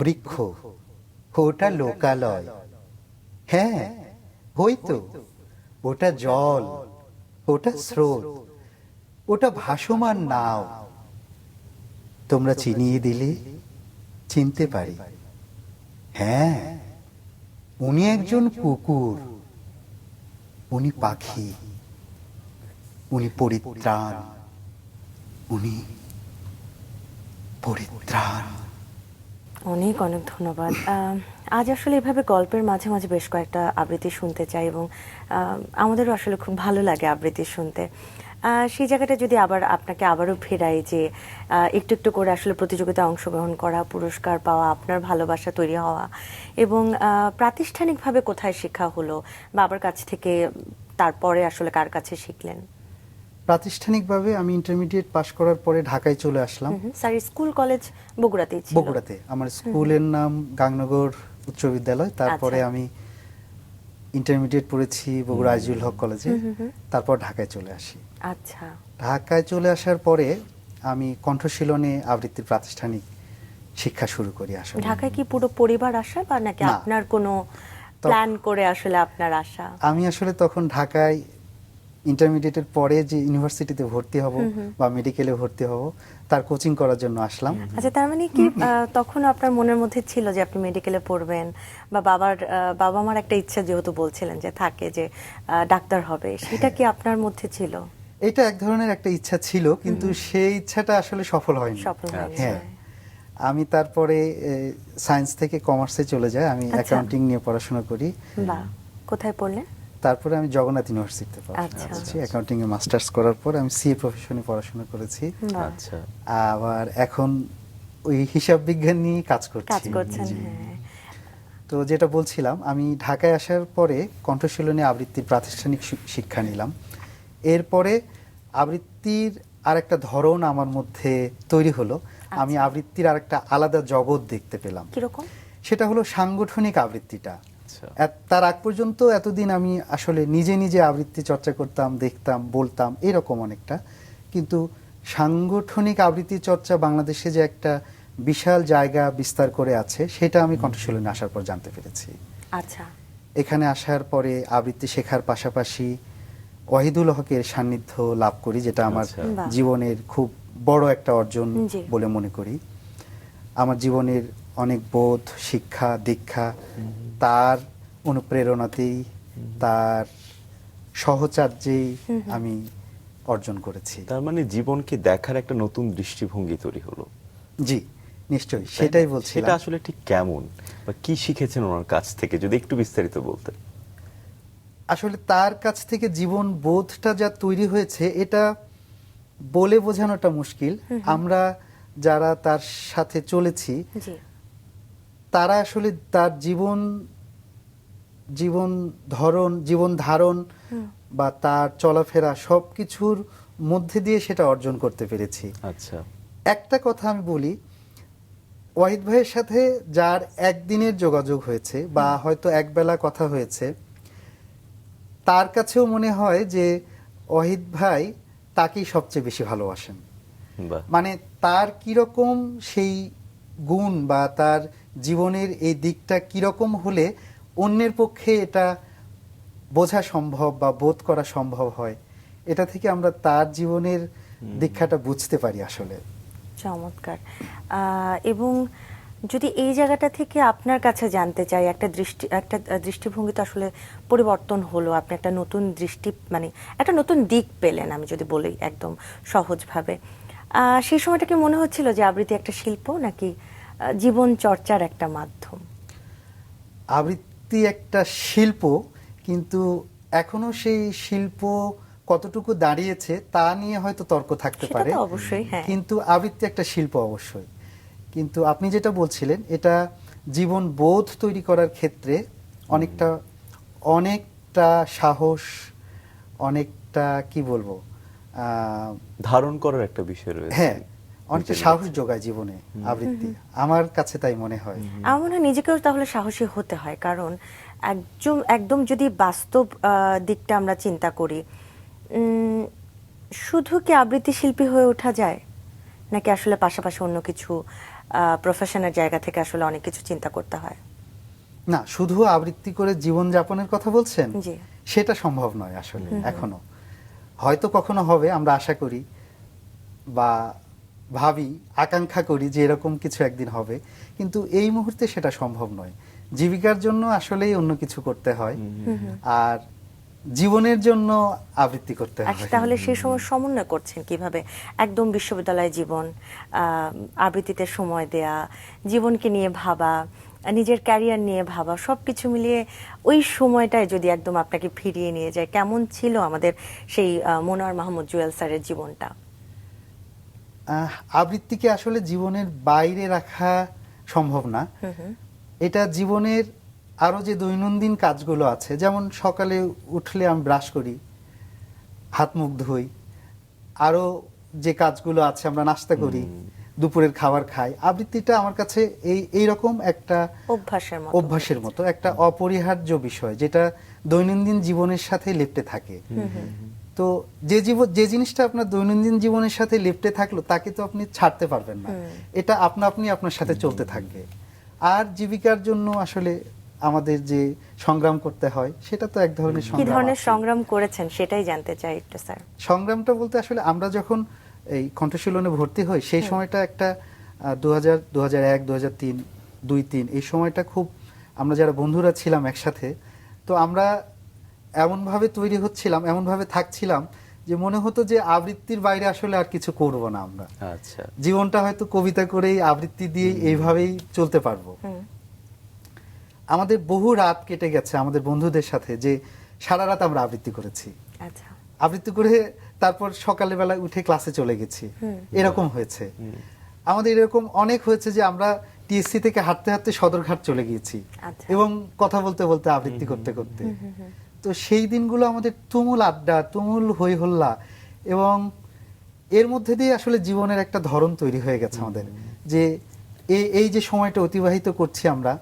বৃক্ষ, ওটা লোকালয়। হ্যাঁ, হয়তো ওটা জল, ওটা স্রোত, ওটা ভাসমান নাও। তোমরা চিনিয়ে দিলে চিনতে পারি। হ্যাঁ, উনি একজন কুকুর, উনি পাখি, উনি পরিত্রাণ, উনি পরিত্রাণ। অনেক অনেক ধন্যবাদ। আজ আসলে এভাবে গল্পের মাঝে মাঝে বেশ কয়েকটা আবৃত্তি শুনতে চাই এবং আমাদেরও আসলে খুব ভালো লাগে আবৃত্তি শুনতে। সেই জায়গাটা যদি আপনাকে আবারও ফেরাই যে একটু একটু করে আসলে প্রতিযোগিতায় অংশগ্রহণ করা, পুরস্কার পাওয়া, আপনার ভালোবাসা তৈরি হওয়া এবং প্রাতিষ্ঠানিকভাবে কোথায় শেখা হলো, বাবার কাছ থেকে, তারপরে আসলে কার কাছে শিখলেন? প্রাতিষ্ঠানিকভাবে আমি ইন্টারমিডিয়েট পাশ করার পরে ঢাকায় চলে আসলাম। স্যার, স্কুল কলেজ বগুড়াতেই ছিল? বগুড়াতে। আমার স্কুলের নাম গাংনগর উচ্চ বিদ্যালয়। তারপরে আচ্ছা। আমি ইন্টারমিডিয়েট পড়েছি বগুড়া আজিজুল হক কলেজে। তারপর ঢাকায় চলে আসি। আচ্ছা। ঢাকায় চলে আসার পরে আমি কণ্ঠশীলনে আবৃত্তির প্রাতিষ্ঠানিক শিক্ষা শুরু করি। আসলে ঢাকায় কি পুরো পরিবার আসা বা নাকি না। আপনার কোনো প্ল্যান করে আসলে আপনার আসা? আমি আসলে তখন ঢাকায় ইন্টারমিডিয়েটের পরে যে ইউনিভার্সিটিতে ভর্তি হব বা মেডিকেলে ভর্তি হব তার কোচিং করার জন্য আসলাম। আচ্ছা, তার মানে কি তখন আপনার মনের মধ্যে ছিল যে আপনি মেডিকেলে পড়বেন বা বাবা মার একটা ইচ্ছা যেহেতু বলছিলেন যে থাকে যে ডাক্তার হবে, সেটা কি আপনার মধ্যে ছিল? এটা এক ধরনের একটা ইচ্ছা ছিল, কিন্তু সেই ইচ্ছাটা আসলে সফল হয়নি। সফল হয়নি। হ্যাঁ, আমি তারপরে সায়েন্স থেকে কমার্সে চলে যাই। আমি আচ্ছা। অ্যাকাউন্টিং নিয়ে পড়াশোনা করি। বাহ, কোথায় পড়লেন? তারপরে আমি জগন্নাথ ইউনিভার্সিটিতে পড়াশোনা আচ্ছা। করেছি। অ্যাকাউন্টিং এ মাস্টার্স করার পর আমি সিএ প্রফেশনে পড়াশোনা করেছি। বাহ, আচ্ছা, আবার এখন ওই হিসাব বিজ্ঞান নিয়ে কাজ কাজ করছি। করছেন। জি। হ্যাঁ। তো যেটা বলছিলাম, আমি ঢাকায় আসার পরে কণ্ঠশীলনে আবৃত্তির প্রাতিষ্ঠানিক শিক্ষা নিলাম। এরপরে আবৃত্তির আরেকটা ধরন আমার মধ্যে তৈরি হলো। আমি আবৃত্তির আরেকটা আলাদা জগৎ দেখতে পেলাম। কিরকম? সেটা হলো সাংগঠনিক আবৃত্তিটা। আচ্ছা। তার আগ পর্যন্ত এতদিন আমি আসলে নিজে নিজে আবৃত্তি চর্চা করতাম, দেখতাম, বলতাম, এরকম অনেকটা। কিন্তু সাংগঠনিক আবৃত্তি চর্চা বাংলাদেশে যে একটা বিশাল জায়গা বিস্তার করে আছে, সেটা আমি কণ্ঠশীলনে আসার পর জানতে পেরেছি। আচ্ছা। এখানে আসার পরে আবৃত্তি শেখার পাশাপাশি ওয়াহিদুল হকের সান্নিধ্য লাভ করি, যেটা আমার আচ্ছা। বাহ। জীবনের খুব বড় একটা অর্জন জি। বলে মনে করি। আমার জীবনের অনেক বোধ, শিক্ষা, দীক্ষা তার অনুপ্রেরণাতেই, তার সহচার্যেই আমি অর্জন করেছি। তার মানে জীবনকে দেখার একটা নতুন দৃষ্টিভঙ্গি তৈরি হলো। জি, নিশ্চয়ই, তাই না? সেটাই বলছিলাম। সেটা আসলে ঠিক কেমন বা কি শিখেছেন ওনার কাছ থেকে, যদি একটু বিস্তারিত বলতেন। আসলে তার কাছ থেকে জীবন বোধটা যা তৈরি হয়েছে, এটা বলে বোঝানোটা মুশকিল। আমরা যারা তার সাথে চলেছি, জি। তারা আসলে তার জীবন ধারণ বা তার চলাফেরা সবকিছুর মধ্যে দিয়ে সেটা অর্জন করতে পেরেছি। আচ্ছা। একটা কথা আমি বলি, ওয়াহিদ ভাইয়ের সাথে যার একদিনের যোগাযোগ হয়েছে বা হয়তো একবেলা কথা হয়েছে, তার কাছেও মনে হয় যে ওয়াহিদ ভাই তাকেই সবচেয়ে বেশি ভালোবাসেন। বাহ, মানে তার কিরকম সেই গুণ বা তার জীবনের এই দিকটা কিরকম হলে অন্যের পক্ষে এটা বোঝা সম্ভব বা বোধ করা সম্ভব হয়, এটা থেকে আমরা তার জীবনের দীক্ষাটা বুঝতে পারি আসলে। চমৎকার। এবং যদি এই জায়গাটা থেকে আপনার কাছে জানতে চাই, একটা দৃষ্টিভঙ্গি তো আসলে পরিবর্তন হলো, আপনি একটা নতুন মানে একটা নতুন দিক পেলেন, আমি যদি বলি একদম সহজভাবে। সেই সময়টা কি মনে হচ্ছিল যে আবৃত্তি একটা শিল্প নাকি জীবন চর্চার একটা মাধ্যম? আবৃত্তি একটা শিল্প, কিন্তু এখনো সেই শিল্প কতটুকু দাঁড়িয়েছে তা নিয়ে হয়তো তর্ক থাকতে সেটা পারে, তো অবশ্যই, হ্যাঁ। কিন্তু আবৃত্তি একটা শিল্প অবশ্যই। কিন্তু আপনি যেটা বলছিলেন, এটা জীবন বোধ তৈরি করার ক্ষেত্রে অনেকটা সাহস, অনেকটা কি বলবো, ধারণ করার একটা বিষয় রয়েছে। হ্যাঁ, অনেকটা নিজের সাহস মধ্যে। যোগায় জীবনে আবৃত্তি, আমার কাছে তাই মনে হয়। আমার মনে হয় নিজেকেও তাহলে সাহসী হতে হয়, কারণ একদম যদি বাস্তব দিকটা আমরা চিন্তা করি, শুধু কি আবৃত্তি শিল্পী হয়ে ওঠা যায়, নাকি আসলে পাশাপাশি অন্য কিছু প্রফেশনের জায়গা থেকে আসলে অনেক কিছু চিন্তা করতে হয়? না, শুধু আবৃত্তি করে জীবন যাপনের কথা বলছেন, জি। সেটা সম্ভব নয় আসলে এখনো। হয়তো কখনো হবে, আমরা আশা করি বা ভাবি, আকাঙ্ক্ষা করি যে এরকম কিছু একদিন হবে, কিন্তু এই মুহূর্তে সেটা সম্ভব নয়। জীবিকার জন্য আসলেই অন্য কিছু করতে হয়, আর জীবনের জন্য আবৃত্তি করতে আচ্ছা, হয়। তাহলে সেই সময় সমন্বয় করছেন কিভাবে? একদম বিশ্ববিদ্যালয় জীবন, আবৃত্তিতে সময় দেয়া, জীবনকে নিয়ে ভাবা, নিজের ক্যারিয়ার নিয়ে ভাবা, সবকিছু মিলিয়ে ওই সময়টায় যদি একদম আপনাকে ফিরিয়ে নিয়ে যায়, কেমন ছিল আমাদের সেই মনোয়ার মাহমুদ জুয়েল স্যারের জীবনটা? আবৃত্তিকে আসলে জীবনের বাইরে রাখা সম্ভব না। এটা জীবনের আরো যে দৈনন্দিন কাজগুলো আছে, যেমন সকালে উঠলে আমি ব্রাশ করি, হাত মুখ ধুই, আরো যে কাজগুলো আছে, আমরা নাস্তা করি, দুপুরের খাবার খাই, আবৃত্তিটা আমার কাছে এইরকম একটা অভ্যাসের মতো একটা অপরিহার্য বিষয়, যেটা দৈনন্দিন জীবনের সাথে লেপ্টে থাকে। তো যে জিনিসটা আপনার দৈনন্দিন জীবনের সাথে লেপ্টে থাকলো, তাকে তো আপনি ছাড়তে পারবেন না, এটা আপনি আপনার সাথে চলতে থাকবে। আর জীবিকার জন্য আসলে আমাদের যে সংগ্রাম করতে হয়, সেটা তো এক ধরনের কি সংগ্রাম। ধরনের আছে। সংগ্রাম করেছেন সেটাই জানতে চাই একটু স্যার। সংগ্রামটা বলতে আসলে আমরা যখন এই কণ্ঠশীলনে ভর্তি হই, সেই সময়টা একটা 2001, 2003, 2003 এই সময়টা খুব, আমরা যারা বন্ধুরা ছিলাম একসাথে, তো আমরা এমনভাবে তৈরি হচ্ছিলাম, এমনভাবে থাকছিলাম যে মনে হতো যে আবৃত্তির বাইরে আসলে আর কিছু করব না আমরা। আচ্ছা, জীবনটা হয়তো কবিতা করেই, আবৃত্তি দিয়েই এইভাবেই চলতে পারবো। আমাদের বহু রাত কেটে গেছে আমাদের বন্ধুদের সাথে, যে সারা রাত আমরা আবৃত্তি করেছি। আচ্ছা, আবৃত্তি করে তারপর সকালে বেলা উঠে ক্লাসে চলে গেছি, এরকম হয়েছে। আমাদের এরকম অনেক হয়েছে যে আমরা টিএসসি থেকে হাঁটতে হাঁটতে সদরঘাট চলে গিয়েছি, আচ্ছা। এবং কথা বলতে বলতে আবৃত্তি করতে করতে। তো সেই দিনগুলো আমাদের তুমুল আড্ডা, তুমুল হই হল্লা, এবং এর মধ্যে দিয়ে আসলে জীবনের একটা ধরন তৈরি হয়ে গেছে আমাদের, যে এই যে সময়টা অতিবাহিত করছি আমরা,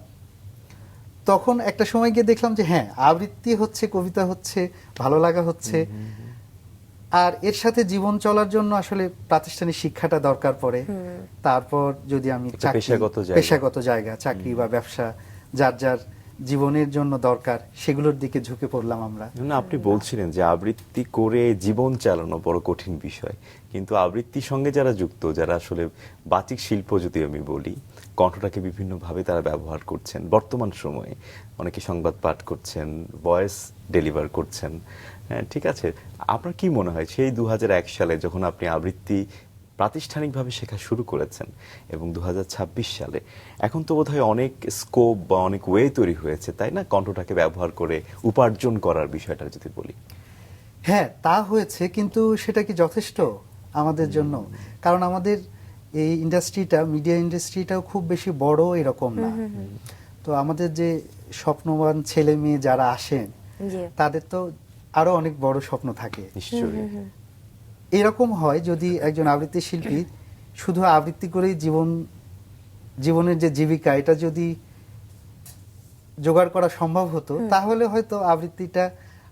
তখন একটা সময় গিয়ে দেখলাম যে হ্যাঁ, আবৃত্তি হচ্ছে, কবিতা হচ্ছে, ভালো লাগা হচ্ছে, আর এর সাথে জীবন চলার জন্য আসলে প্রাতিষ্ঠানিক শিক্ষাটা দরকার পড়ে। তারপর যদি আমি পেশাগত জায়গা, চাকরি বা ব্যবসা, যার যার জীবনের জন্য দরকার, সেগুলোর দিকে ঝুঁকে পড়লাম আমরা। না, আপনি বলছিলেন যে আবৃত্তি করে জীবন চালানো বড় কঠিন বিষয়, কিন্তু আবৃত্তির সঙ্গে যারা যুক্ত, যারা আসলে বাচিক শিল্প যদি আমি বলি, কণ্ঠটাকে বিভিন্নভাবে তারা ব্যবহার করছেন বর্তমান সময়ে। অনেকে সংবাদ পাঠ করছেন, ভয়েস ডেলিভার করছেন। হ্যাঁ, ঠিক আছে, আপনার কি মনে হয় সেই 2001 সালে যখন আপনি আবৃত্তি প্রাতিষ্ঠানিকভাবে শেখা শুরু করেছেন এবং 2026 সালে, এখন তো বোধহয় অনেক স্কোপ বা অনেক ওয়ে তৈরি হয়েছে, তাই না, কণ্ঠটাকে ব্যবহার করে উপার্জন করার বিষয়টা যদি বলি? হ্যাঁ, তা হয়েছে, কিন্তু সেটা কি যথেষ্ট আমাদের জন্য? কারণ আমাদের এই ইন্ডাস্ট্রিটা, মিডিয়া ইন্ডাস্ট্রিটাও খুব বেশি বড় এরকম না। তো আমাদের যে স্বপ্নবান ছেলে মেয়ে যারা আসেন, তাদের তো আরো অনেক বড় স্বপ্ন থাকে নিশ্চয়ই। এরকম হয় যদি একজন আবৃত্তি শিল্পী শুধু আবৃত্তি করেই জীবন জীবনের যে জীবিকা, এটা যদি জোগাড় করা সম্ভব হতো তাহলে হয়তো আবৃত্তিটা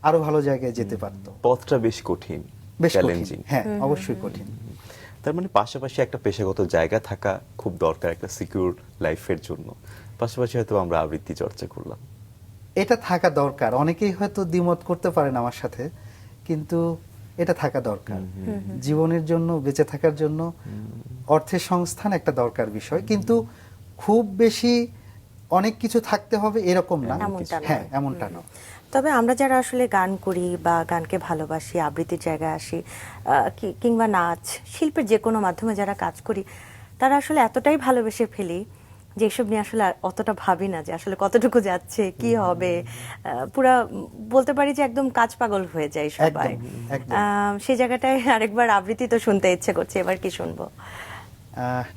আরো ভালো জায়গায় যেতে পারতো। পথটা বেশ কঠিন, বেশ কঠিন, চ্যালেঞ্জিং। হ্যাঁ অবশ্যই কঠিন। তার মানে পাশাপাশি একটা পেশাগত জায়গা থাকা খুব দরকার একটা সিকিউর লাইফের জন্য। পাশাপাশি হয়তো আমরা আবৃত্তি চর্চা করলাম। এটা থাকা দরকার। অনেকেই হয়তো দ্বিমত করতে পারেন আমার সাথে, কিন্তু এটা থাকা দরকার। জীবনের জন্য, বেঁচে থাকার জন্য অর্থের সংস্থান একটা দরকার বিষয়, কিন্তু খুব বেশি অনেক কিছু থাকতে হবে এরকম না। এমনটা নয়। হ্যাঁ, এমনটা না। তবে আমরা যারা আসলে গান করি বা গানকে ভালোবাসি, আবৃত্তির জায়গায় আসি, কিংবা নাচ শিল্পের যে কোনো মাধ্যমে যারা কাজ করি, তারা আসলে এতটাই ভালোবেসে ফেলি যে এসব নিয়ে আসলে আর অতটা ভাবি না যে আসলে কতটুকু যাচ্ছে, কি হবে। পুরা বলতে পারি যে একদম কাজ পাগল হয়ে যায় সবাই। একদম, একদম। সেই জায়গাটায় আরেকবার আবৃত্তি তো শুনতে ইচ্ছে করছে, এবার কি শুনবো?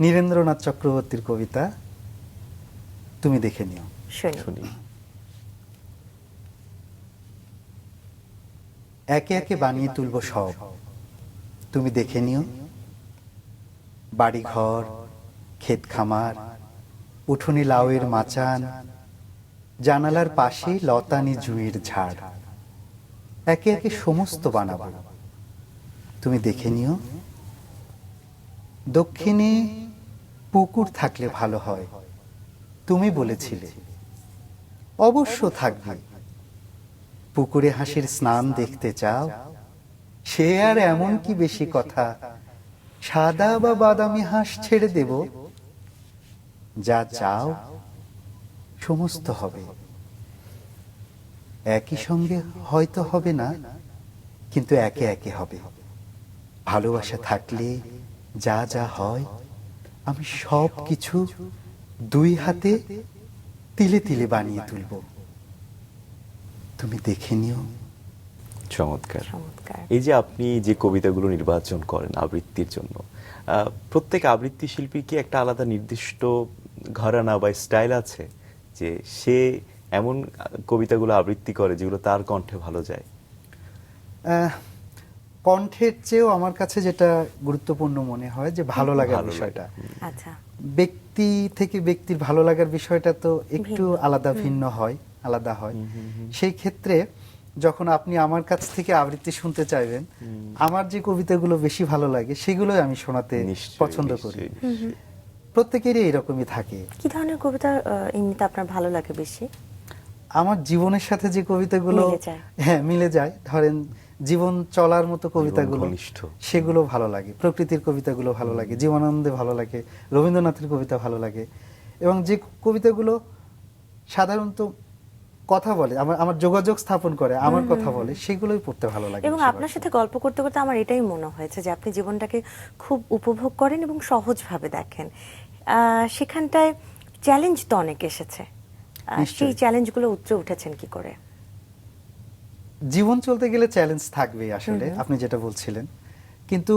নীরেন্দ্রনাথ চক্রবর্তীর কবিতা তুমি দেখে নিও। শুনি। একে একে বানিয়ে তুলব সব, তুমি দেখে নিও। বাড়ি ঘর, ক্ষেত খামার, উঠোনি লাউয়ের মাচান, জানালার পাশে লতানি জুঁইয়ের ঝাড়, একে একে সমস্ত বানাবো, তুমি দেখে নিও। দক্ষিণে পুকুর থাকলে ভালো হয়, তুমি বলেছিলে, অবশ্য থাকবে। পুকুরে হাঁসের স্নান দেখতে চাও, সে আর এমন কি বেশি কথা, সাদা বা বাদামি হাঁস ছেড়ে দেব, যা চাও সমস্ত হবে। একই সঙ্গে হয়তো হবে না, কিন্তু একে একে হবে। ভালোবাসা থাকলে যা যা হয়, আমি সব কিছু দুই হাতে তিলে তিলে বানিয়ে তুলব, তুমি দেখে নিও। চমৎকার। চমৎকার। এই যে আপনি যে কবিতাগুলো নির্বাচন করেন আবৃত্তির জন্য, প্রত্যেক আবৃত্তি শিল্পীর কি একটা আলাদা নির্দিষ্ট ঘরানা বা স্টাইল আছে যে সে এমন কবিতাগুলো আবৃত্তি করে যেগুলো তার কণ্ঠে ভালো যায়? কণ্ঠের চেয়েও আমার কাছে যেটা গুরুত্বপূর্ণ মনে হয় যে ভালো লাগার ভালো বিষয়টা। আচ্ছা। ব্যক্তি থেকে ব্যক্তির ভালো লাগার বিষয়টা তো একটু আলাদা, ভিন্ন হয়, আলাদা হয়। সেই ক্ষেত্রে যখন আপনি আমার কাছ থেকে আবৃত্তি শুনতে চাইবেন, আমার যে কবিতাগুলো বেশি ভালো লাগে সেগুলোই আমি শোনাতে নিশ্চয়ই, পছন্দ করি। নিশ্চয়ই। প্রত্যেকেরই এরকমই থাকে। কি ধরনের কবিতা এমনিতে আপনার ভালো লাগে বেশি? আমার জীবনের সাথে যে কবিতাগুলো মিলে যায়। হ্যাঁ মিলে যায়, ধরেন জীবন চলার মতো কবিতাগুলো, ঘনিষ্ঠ। সেগুলো ভালো লাগে। প্রকৃতির কবিতাগুলো ভালো লাগে, জীবনানন্দে ভালো লাগে, রবীন্দ্রনাথের কবিতা ভালো লাগে। এবং যে কবিতাগুলো সাধারণত কথা বলে, আমার যোগাযোগ স্থাপন করে, আমার কথা বলে, সেগুলোই পড়তে ভালো লাগে। এবং বেশিরভাগ আপনার সাথে সময়। গল্প করতে করতে আমার এটাই মনে হয়েছে যে আপনি জীবনটাকে খুব উপভোগ করেন এবং সহজভাবে দেখেন। সেখানটায় চ্যালেঞ্জ তো অনেক এসেছে, নিশ্চয়ই। সেই চ্যালেঞ্জগুলো উতরে উঠেছেন কি করে? জীবন চলতে গেলে চ্যালেঞ্জ থাকবেই আসলে, আপনি যেটা বলছিলেন। কিন্তু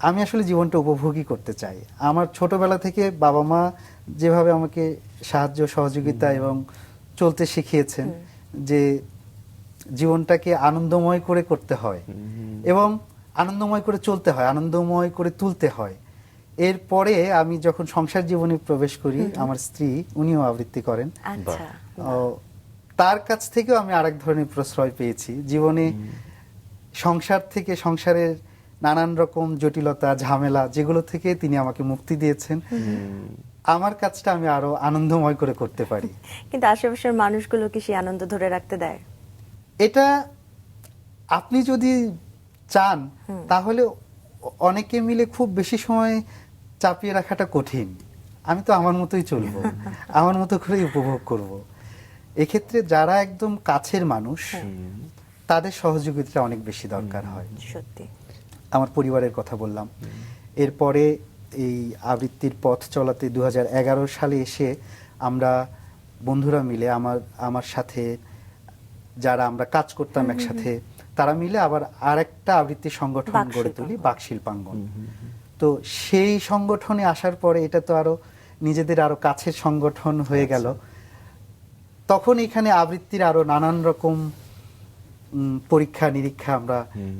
আমি আসলে জীবনটা উপভোগই করতে চাই। আমার ছোটবেলা থেকে বাবা মা যেভাবে আমাকে সাহায্য সহযোগিতা এবং চলতে শিখিয়েছেন, যে জীবনটাকে আনন্দময় করে করতে হয় এবং আনন্দময় করে চলতে হয়, আনন্দময় করে তুলতে হয়। এরপরে আমি যখন সংসার জীবনে প্রবেশ করি, আমার স্ত্রী, উনিও আবৃত্তি করেন। আচ্ছা। ও, তার কাছ থেকেও আমি আরেক ধরনের প্রশ্রয় পেয়েছি জীবনে। সংসার থেকে, সংসারের নানান রকম জটিলতা, ঝামেলা, যেগুলো থেকে তিনি আমাকে মুক্তি দিয়েছেন। আমার কাজটা আমি আরো আনন্দময় করে করতে পারি। কিন্তু আশেপাশের মানুষগুলো কি সেই আনন্দ ধরে রাখতে দেয়? এটা আপনি যদি চান তাহলে অনেকে মিলে খুব বেশি সময় চাপিয়ে রাখাটা কঠিন। আমি তো আমার মতোই চলবো, আমার মতো করেই উপভোগ করব। এক্ষেত্রে যারা একদম কাছের মানুষ, তাদের সহযোগিতা অনেক বেশি দরকার হয়। সত্যি। আমার পরিবারের কথা বললাম। এরপরে এই আবৃত্তির পথ চলাতে 2011 সালে এসে আমরা বন্ধুরা মিলে, আমার সাথে যারা আমরা কাজ করতাম একসাথে, তারা মিলে আবার আরেকটা আবৃত্তি সংগঠন গড়ে তুলি, বাক শিল্পাঙ্গন। তো সেই সংগঠনে আসার পরে এটা তো আরো নিজেদের আরো কাছের সংগঠন হয়ে গেল। তখন এখানে আবৃত্তির আরো নানান রকম পরীক্ষা নিরীক্ষা আমরা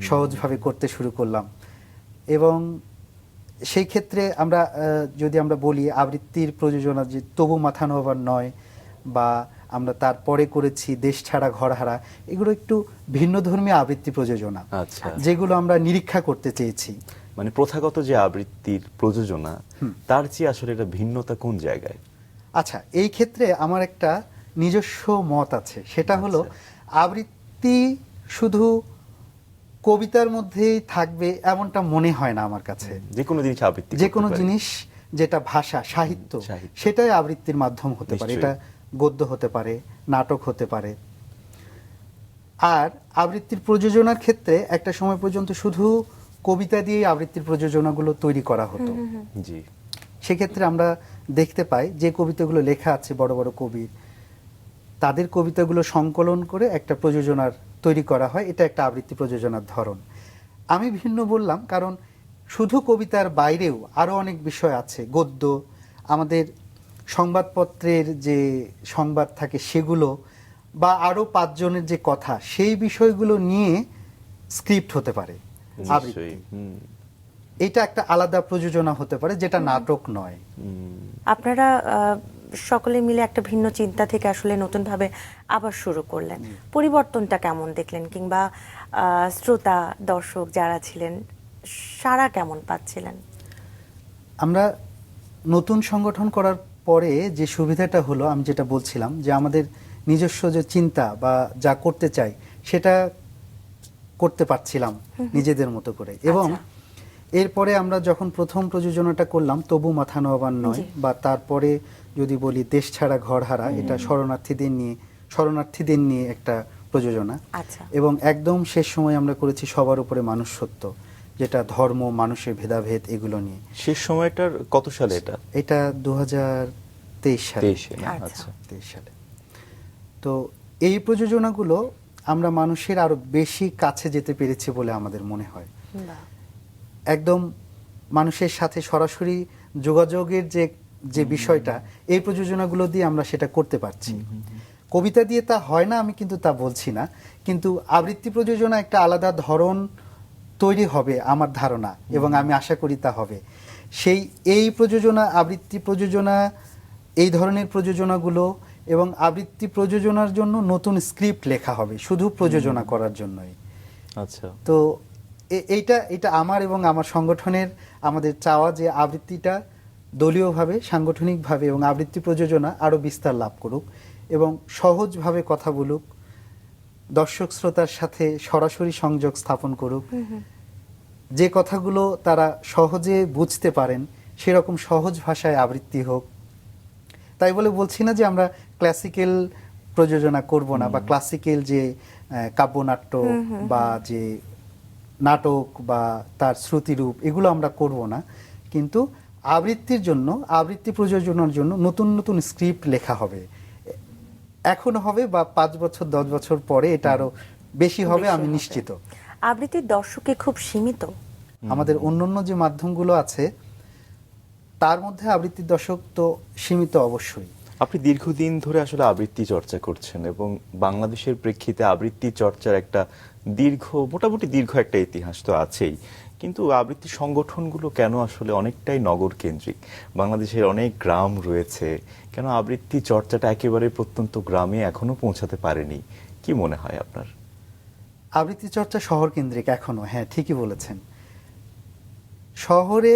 সহজভাবে করতে শুরু করলাম। এবং সেই ক্ষেত্রে আমরা যদি আমরা বলি আবৃত্তির প্রযোজনা যে তবু মাথা নোয়াবার নয়, বা আমরা তারপরে করেছি দেশ ছাড়া ঘর হারা, এগুলো একটু ভিন্ন ধর্মী আবৃত্তি প্রযোজনা, আচ্ছা। যেগুলো আমরা নিরীক্ষা করতে চেয়েছি। মানে প্রথাগত যে আবৃত্তির প্রযোজনা, তার চেয়ে আসলে এটা ভিন্নতা কোন জায়গায়? আচ্ছা, এই ক্ষেত্রে আমার একটা নিজস্ব মত আছে, সেটা হলো আবৃত্তি শুধু কবিতার মধ্যেই থাকবে এমনটা মনে হয় না আমার কাছে। যে কোনো জিনিস আবৃত্তি যে করতে কোনো পারি। জিনিস যেটা ভাষা, সাহিত্য, সাহিত্য। সেটাই আবৃত্তির মাধ্যম হতে পারে। নিশ্চয়ই। এটা গদ্য হতে পারে, নাটক হতে পারে। আর আবৃত্তির প্রযোজনার ক্ষেত্রে একটা সময় পর্যন্ত শুধু কবিতা দিয়েই আবৃত্তির প্রযোজনাগুলো তৈরি করা হতো। জি। সেক্ষেত্রে আমরা দেখতে পাই যে কবিতাগুলো লেখা আছে বড় বড় কবির, তাদের কবিতাগুলো সংকলন করে একটা প্রযোজনার তৈরি করা হয়। এটা একটা আবৃত্তি প্রযোজনার ধরন। আমি ভিন্ন বললাম কারণ শুধু কবিতার বাইরেও আরো অনেক বিষয় আছে। গদ্য, আমাদের সংবাদপত্রের যে সংবাদ থাকে সেগুলো, বা আরো 5 জনের যে কথা, সেই বিষয়গুলো নিয়ে স্ক্রিপ্ট হতে পারে আবৃত্তি। নিশ্চয়ই। এটা একটা আলাদা প্রযোজনা হতে পারে, যেটা নাটক নয়। আপনারা সকলে মিলে একটা ভিন্ন চিন্তা থেকে আসলে নতুন ভাবে আবার শুরু করলেন, পরিবর্তনটা কেমন দেখলেন, কিংবা শ্রোতা দর্শক যারা ছিলেন সারা কেমন পাচ্ছিলেন? আমরা নতুন সংগঠন করার পরে যে সুবিধাটা হলো, আমি যেটা বলছিলাম, যে আমাদের নিজস্ব যে চিন্তা বা যা করতে চাই সেটা করতে পারছিলাম নিজেদের মতো করে। এবং এরপরে আমরা যখন প্রথম প্রযোজনাটা করলাম তবু মাথা নোয়াবার নয়, বা তারপরে যদি বলি দেশ ছাড়া ঘর হারা, এটা শরণার্থীদের নিয়ে একটা প্রযোজনা। আচ্ছা। এবং একদম শেষ সময় আমরা করেছি সবার উপরে মানুষ সত্য, যেটা ধর্ম, মানুষের ভেদাভেদ এগুলো নিয়ে। শেষ সময়টার কত সালে এটা? এটা 2023 সালে। 23-এ না? আচ্ছা। আচ্ছা। 23 সালে। তো এই প্রযোজনাগুলো আমরা মানুষের আরো বেশি কাছে যেতে পেরেছি বলে আমাদের মনে হয়। বাহ। একদম মানুষের সাথে সরাসরি যোগাযোগের যে বিষয়টা, এই প্রযোজনাগুলো দিয়ে আমরা সেটা করতে পারছি। কবিতা দিয়ে তা হয় না, আমি কিন্তু তা বলছি না, কিন্তু আবৃত্তি প্রযোজনা একটা আলাদা ধরন তৈরি হবে আমার ধারণা, এবং আমি আশা করি তা হবে। এই প্রযোজনা, আবৃত্তি প্রযোজনা, এই ধরনের প্রযোজনাগুলো, এবং আবৃত্তি প্রযোজনার জন্য নতুন স্ক্রিপ্ট লেখা হবে শুধু প্রযোজনা করার জন্যই। আচ্ছা। তো এইটা আমার এবং আমার সংগঠনের আমাদের চাওয়া, যে আবৃত্তিটা দলীয়ভাবে, সাংগঠনিকভাবে এবং আবৃত্তি প্রযোজনা আরো বিস্তার লাভ করুক এবং সহজভাবে কথা বলুক, দর্শক শ্রোতার সাথে সরাসরি সংযোগ স্থাপন করুক, যে কথাগুলো তারা সহজে বুঝতে পারেন সেরকম সহজ ভাষায় আবৃত্তি হোক। তাই বলে বলছি না যে আমরা ক্লাসিক্যাল প্রযোজনা করব না, বা ক্লাসিক্যাল যে কাব্যনাট্য বা যে নাটক বা তার শ্রুতিরূপ, এগুলো আমরা করব না, কিন্তু আবৃত্তির জন্য, আবৃত্তি প্রযোজনার জন্য নতুন নতুন স্ক্রিপ্ট লেখা হবে। এখন হবে, বা 5 বছর 10 বছর পরে এটা আরো বেশি হবে, আমি নিশ্চিত। আবৃত্তির দর্শকে খুব সীমিত। আমাদের অন্যান্য যে মাধ্যমগুলো আছে তার মধ্যে আবৃত্তির দর্শক তো সীমিত অবশ্যই। আপনি দীর্ঘদিন ধরে আসলে আবৃত্তি চর্চা করছেন, এবং বাংলাদেশের প্রেক্ষিতে আবৃত্তি চর্চার একটা মোটামুটি দীর্ঘ একটা ইতিহাস তো আছেই, কিন্তু আবৃত্তি সংগঠনগুলো কেন আসলে অনেকটাই নগর কেন্দ্রিক? বাংলাদেশের অনেক গ্রাম রয়েছে, কেন আবৃত্তি চর্চাটা একেবারে প্রত্যন্ত গ্রামে এখনো পৌঁছাতে পারেনি? কি মনে হয় আপনার? আবৃত্তি চর্চা শহর কেন্দ্রিক এখনো, হ্যাঁ ঠিকই বলেছেন। শহরে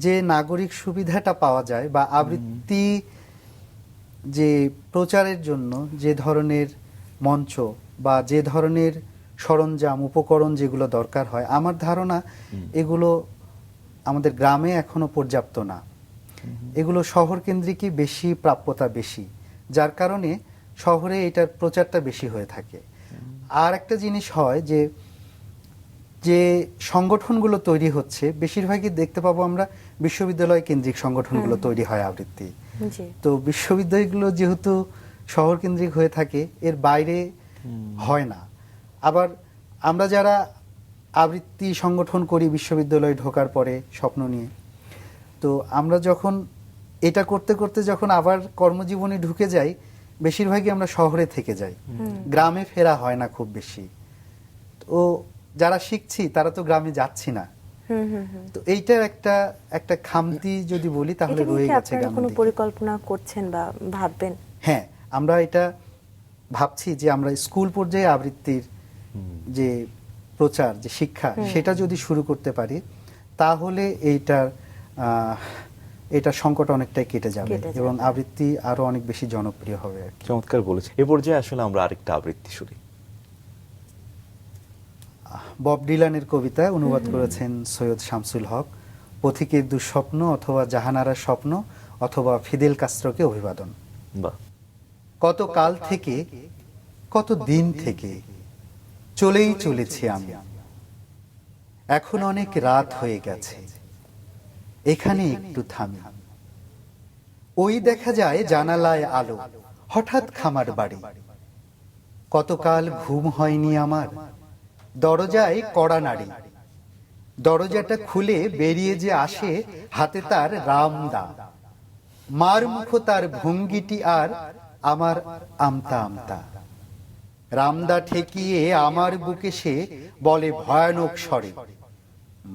যে নাগরিক সুবিধাটা পাওয়া যায়, বা আবৃত্তি যে প্রচারের জন্য যে ধরনের মঞ্চ বা যে ধরনের সরঞ্জাম, উপকরণ যেগুলো দরকার হয়, আমার ধারণা এগুলো আমাদের গ্রামে এখনো পর্যাপ্ত না। এগুলো শহর কেন্দ্রিকই বেশি, প্রাপ্যতা বেশি, যার কারণে শহরে এটার প্রচারটা বেশি হয়ে থাকে। আর একটা জিনিস হয় যে সংগঠনগুলো তৈরি হচ্ছে, বেশিরভাগই দেখতে পাবো আমরা বিশ্ববিদ্যালয় কেন্দ্রিক সংগঠনগুলো তৈরি হয় আবৃত্তি। তো বিশ্ববিদ্যালয়গুলো যেহেতু শহর কেন্দ্রিক হয়ে থাকে, এর বাইরে হয় না। আবার আমরা যারা আবৃত্তি সংগঠন করি বিশ্ববিদ্যালয়ে ঢোকার পরে স্বপ্ন নিয়ে, তো আমরা যখন এটা করতে করতে যখন আবার কর্মজীবনে ঢুকে যাই, বেশিরভাগই আমরা শহরে থেকে যাই, গ্রামে ফেরা হয় না খুব বেশি। তো যারা শিখছি তারা তো গ্রামে যাচ্ছি না, তো এইটার একটা একটা খামতি যদি বলি তাহলে এটা নিয়ে রয়ে কি গেছে আপনারা গানের কোনো দিকে। পরিকল্পনা করছেন বা ভাববেন? হ্যাঁ, আমরা এটা ভাবছি যে আমরা স্কুল পর্যায়ে আবৃত্তির যে প্রচার, যে শিক্ষা, সেটা যদি শুরু করতে পারি তাহলে এটা সংকট অনেকটাই কেটে যাবে কেটে যাবে। এবং আবৃত্তি আরো অনেক বেশি জনপ্রিয় হবে আর কি। চমৎকার বলেছে। এ পর্যায়ে আসলে আমরা আরেকটা আবৃত্তি শুনি। বব ডিলানের কবিতা অনুবাদ করেছেন সৈয়দ শামসুল হক। পথিকের দুঃস্বপ্ন অথবা জাহানারার স্বপ্ন অথবা ফিদেল কাস্ত্রোকে অভিবাদন। বাহ। কত কাল থেকে, কত দিন থেকে চলেই চলেছি আমি, এখন অনেক রাত হয়ে গেছে, এখানে একটু থামি। ওই দেখা যায় জানালায় আলো, হঠাৎ খামার বাড়ি। কতকাল ঘুম হয়নি আমার, দরজায় কড়া নাড়ি। দরজাটা খুলে বেরিয়ে যে আসে হাতে তার রামদা। মার মুখ তার ভঙ্গিটি আর আমার আমতা আমতা। রামদা ঠেকিয়ে আমার বুকে সে বলে ভয়ানক স্বরে,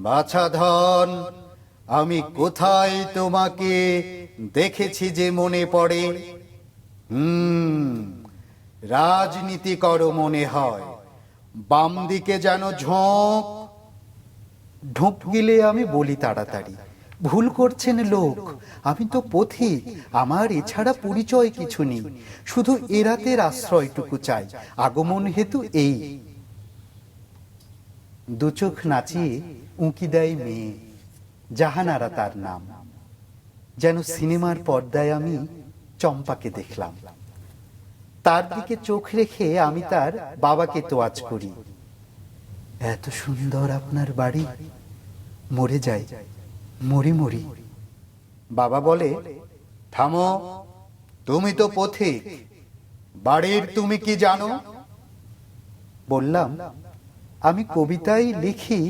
বাছা ধন, আমি কোথায় তোমাকে দেখেছি যে মনে পড়ে। রাজনীতি করো মনে হয়, বাম দিকে যেন ঝোঁক। ঢোক গেলে আমি বলি তাড়াতাড়ি, ভুল করছেন লোক, আমি তো পথিক, আমার এছাড়া পরিচয় কিছু নেই, শুধু এরাতের আশ্রয়টুকু চাই, আগমন হেতু এই। দু চোখ নাচিয়ে উঁকি দেয় মেয়ে, জাহানারা তার নাম। যেন সিনেমার পর্দায় আমি চম্পাকে দেখলাম। তার দিকে চোখ রেখে আমি তার বাবাকে তোয়াজ করি, এত সুন্দর আপনার বাড়ি, মরে যাই, মরি মরি। বাবা বলে, থামো, তুমি তো পথিক, বাড়ির তুমি কি জানো? বললাম, আমি কবিতাই লিখি,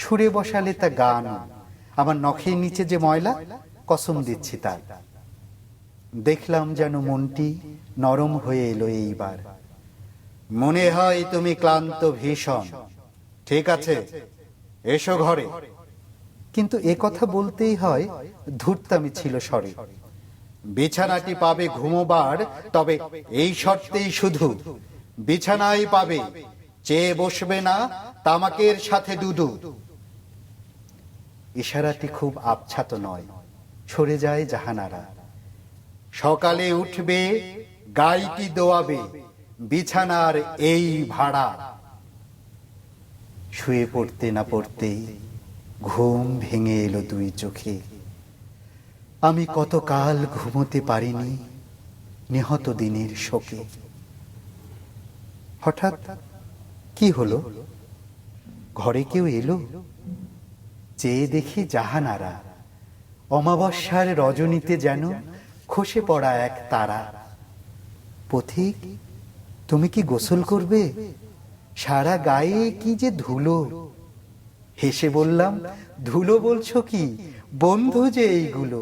সুরে বসালে তা গান। আমার নখের নিচে যে ময়লা, কসম দিচ্ছি তার। দেখলাম যেন মনটি নরম হয়ে এলো এইবার। মনে হয় তুমি ক্লান্ত ভীষণ, ঠিক আছে, এসো ঘরে। কিন্তু এ কথা বলতেই হয় ধূর্তামি ছিল স্বরে। বিছানাটি পাবে ঘুমোবার, তবে এই শর্তেই শুধু, বিছানায় পাবে, চেয়ে বসবে না তামাকের সাথে দুধু। ইশারাটি খুব আবছাত নয়, সরে যায় জাহানারা। সকালে উঠবে, গাইটি দোয়াবে, বিছানার এই ভাড়া। শুয়ে পড়তে না পড়তেই ঘুম ভেঙে এলো দুই চোখে। আমি কতকাল ঘুমোতে পারিনি নিহত দিনের শোকে। হঠাৎ কি হলো, ঘরে কেউ এলো? চেয়ে দেখি জাহানারা, অমাবস্যার রজনীতে যেন খসে পড়া এক তারা। পথিক, তুমি কি গোসল করবে? সারা গায়ে কি যে ধুলো। হেসে বললাম, ধুলো বলছো কি, বন্ধু যে এইগুলো।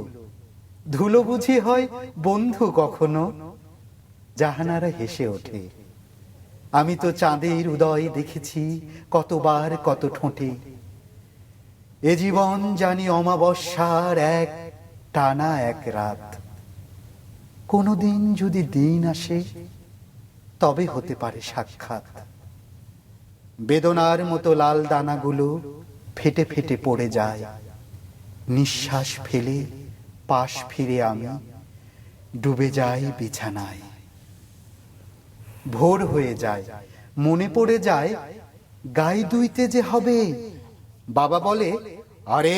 ধুলো বুঝি হয় বন্ধু কখনো? জাহানারা হেসে ওঠে, আমি তো চাঁদের উদয় দেখেছি কতবার কত ঠোঁটে। এ জীবন জানি অমাবস্যার এক টানা এক রাত। কোনদিন যদি দিন আসে, তবে হতে পারে সাক্ষাৎ। বেদনার মতো লাল দানাগুলো ফেটে ফেটে পড়ে যায়। নিঃশ্বাস ফেলে পাশ ফিরে আমি ডুবে যাই বিছানায়। ভোর হয়ে যায়, মনে পড়ে যায় গায়ে দুইতে যে হবে। বাবা বলে, আরে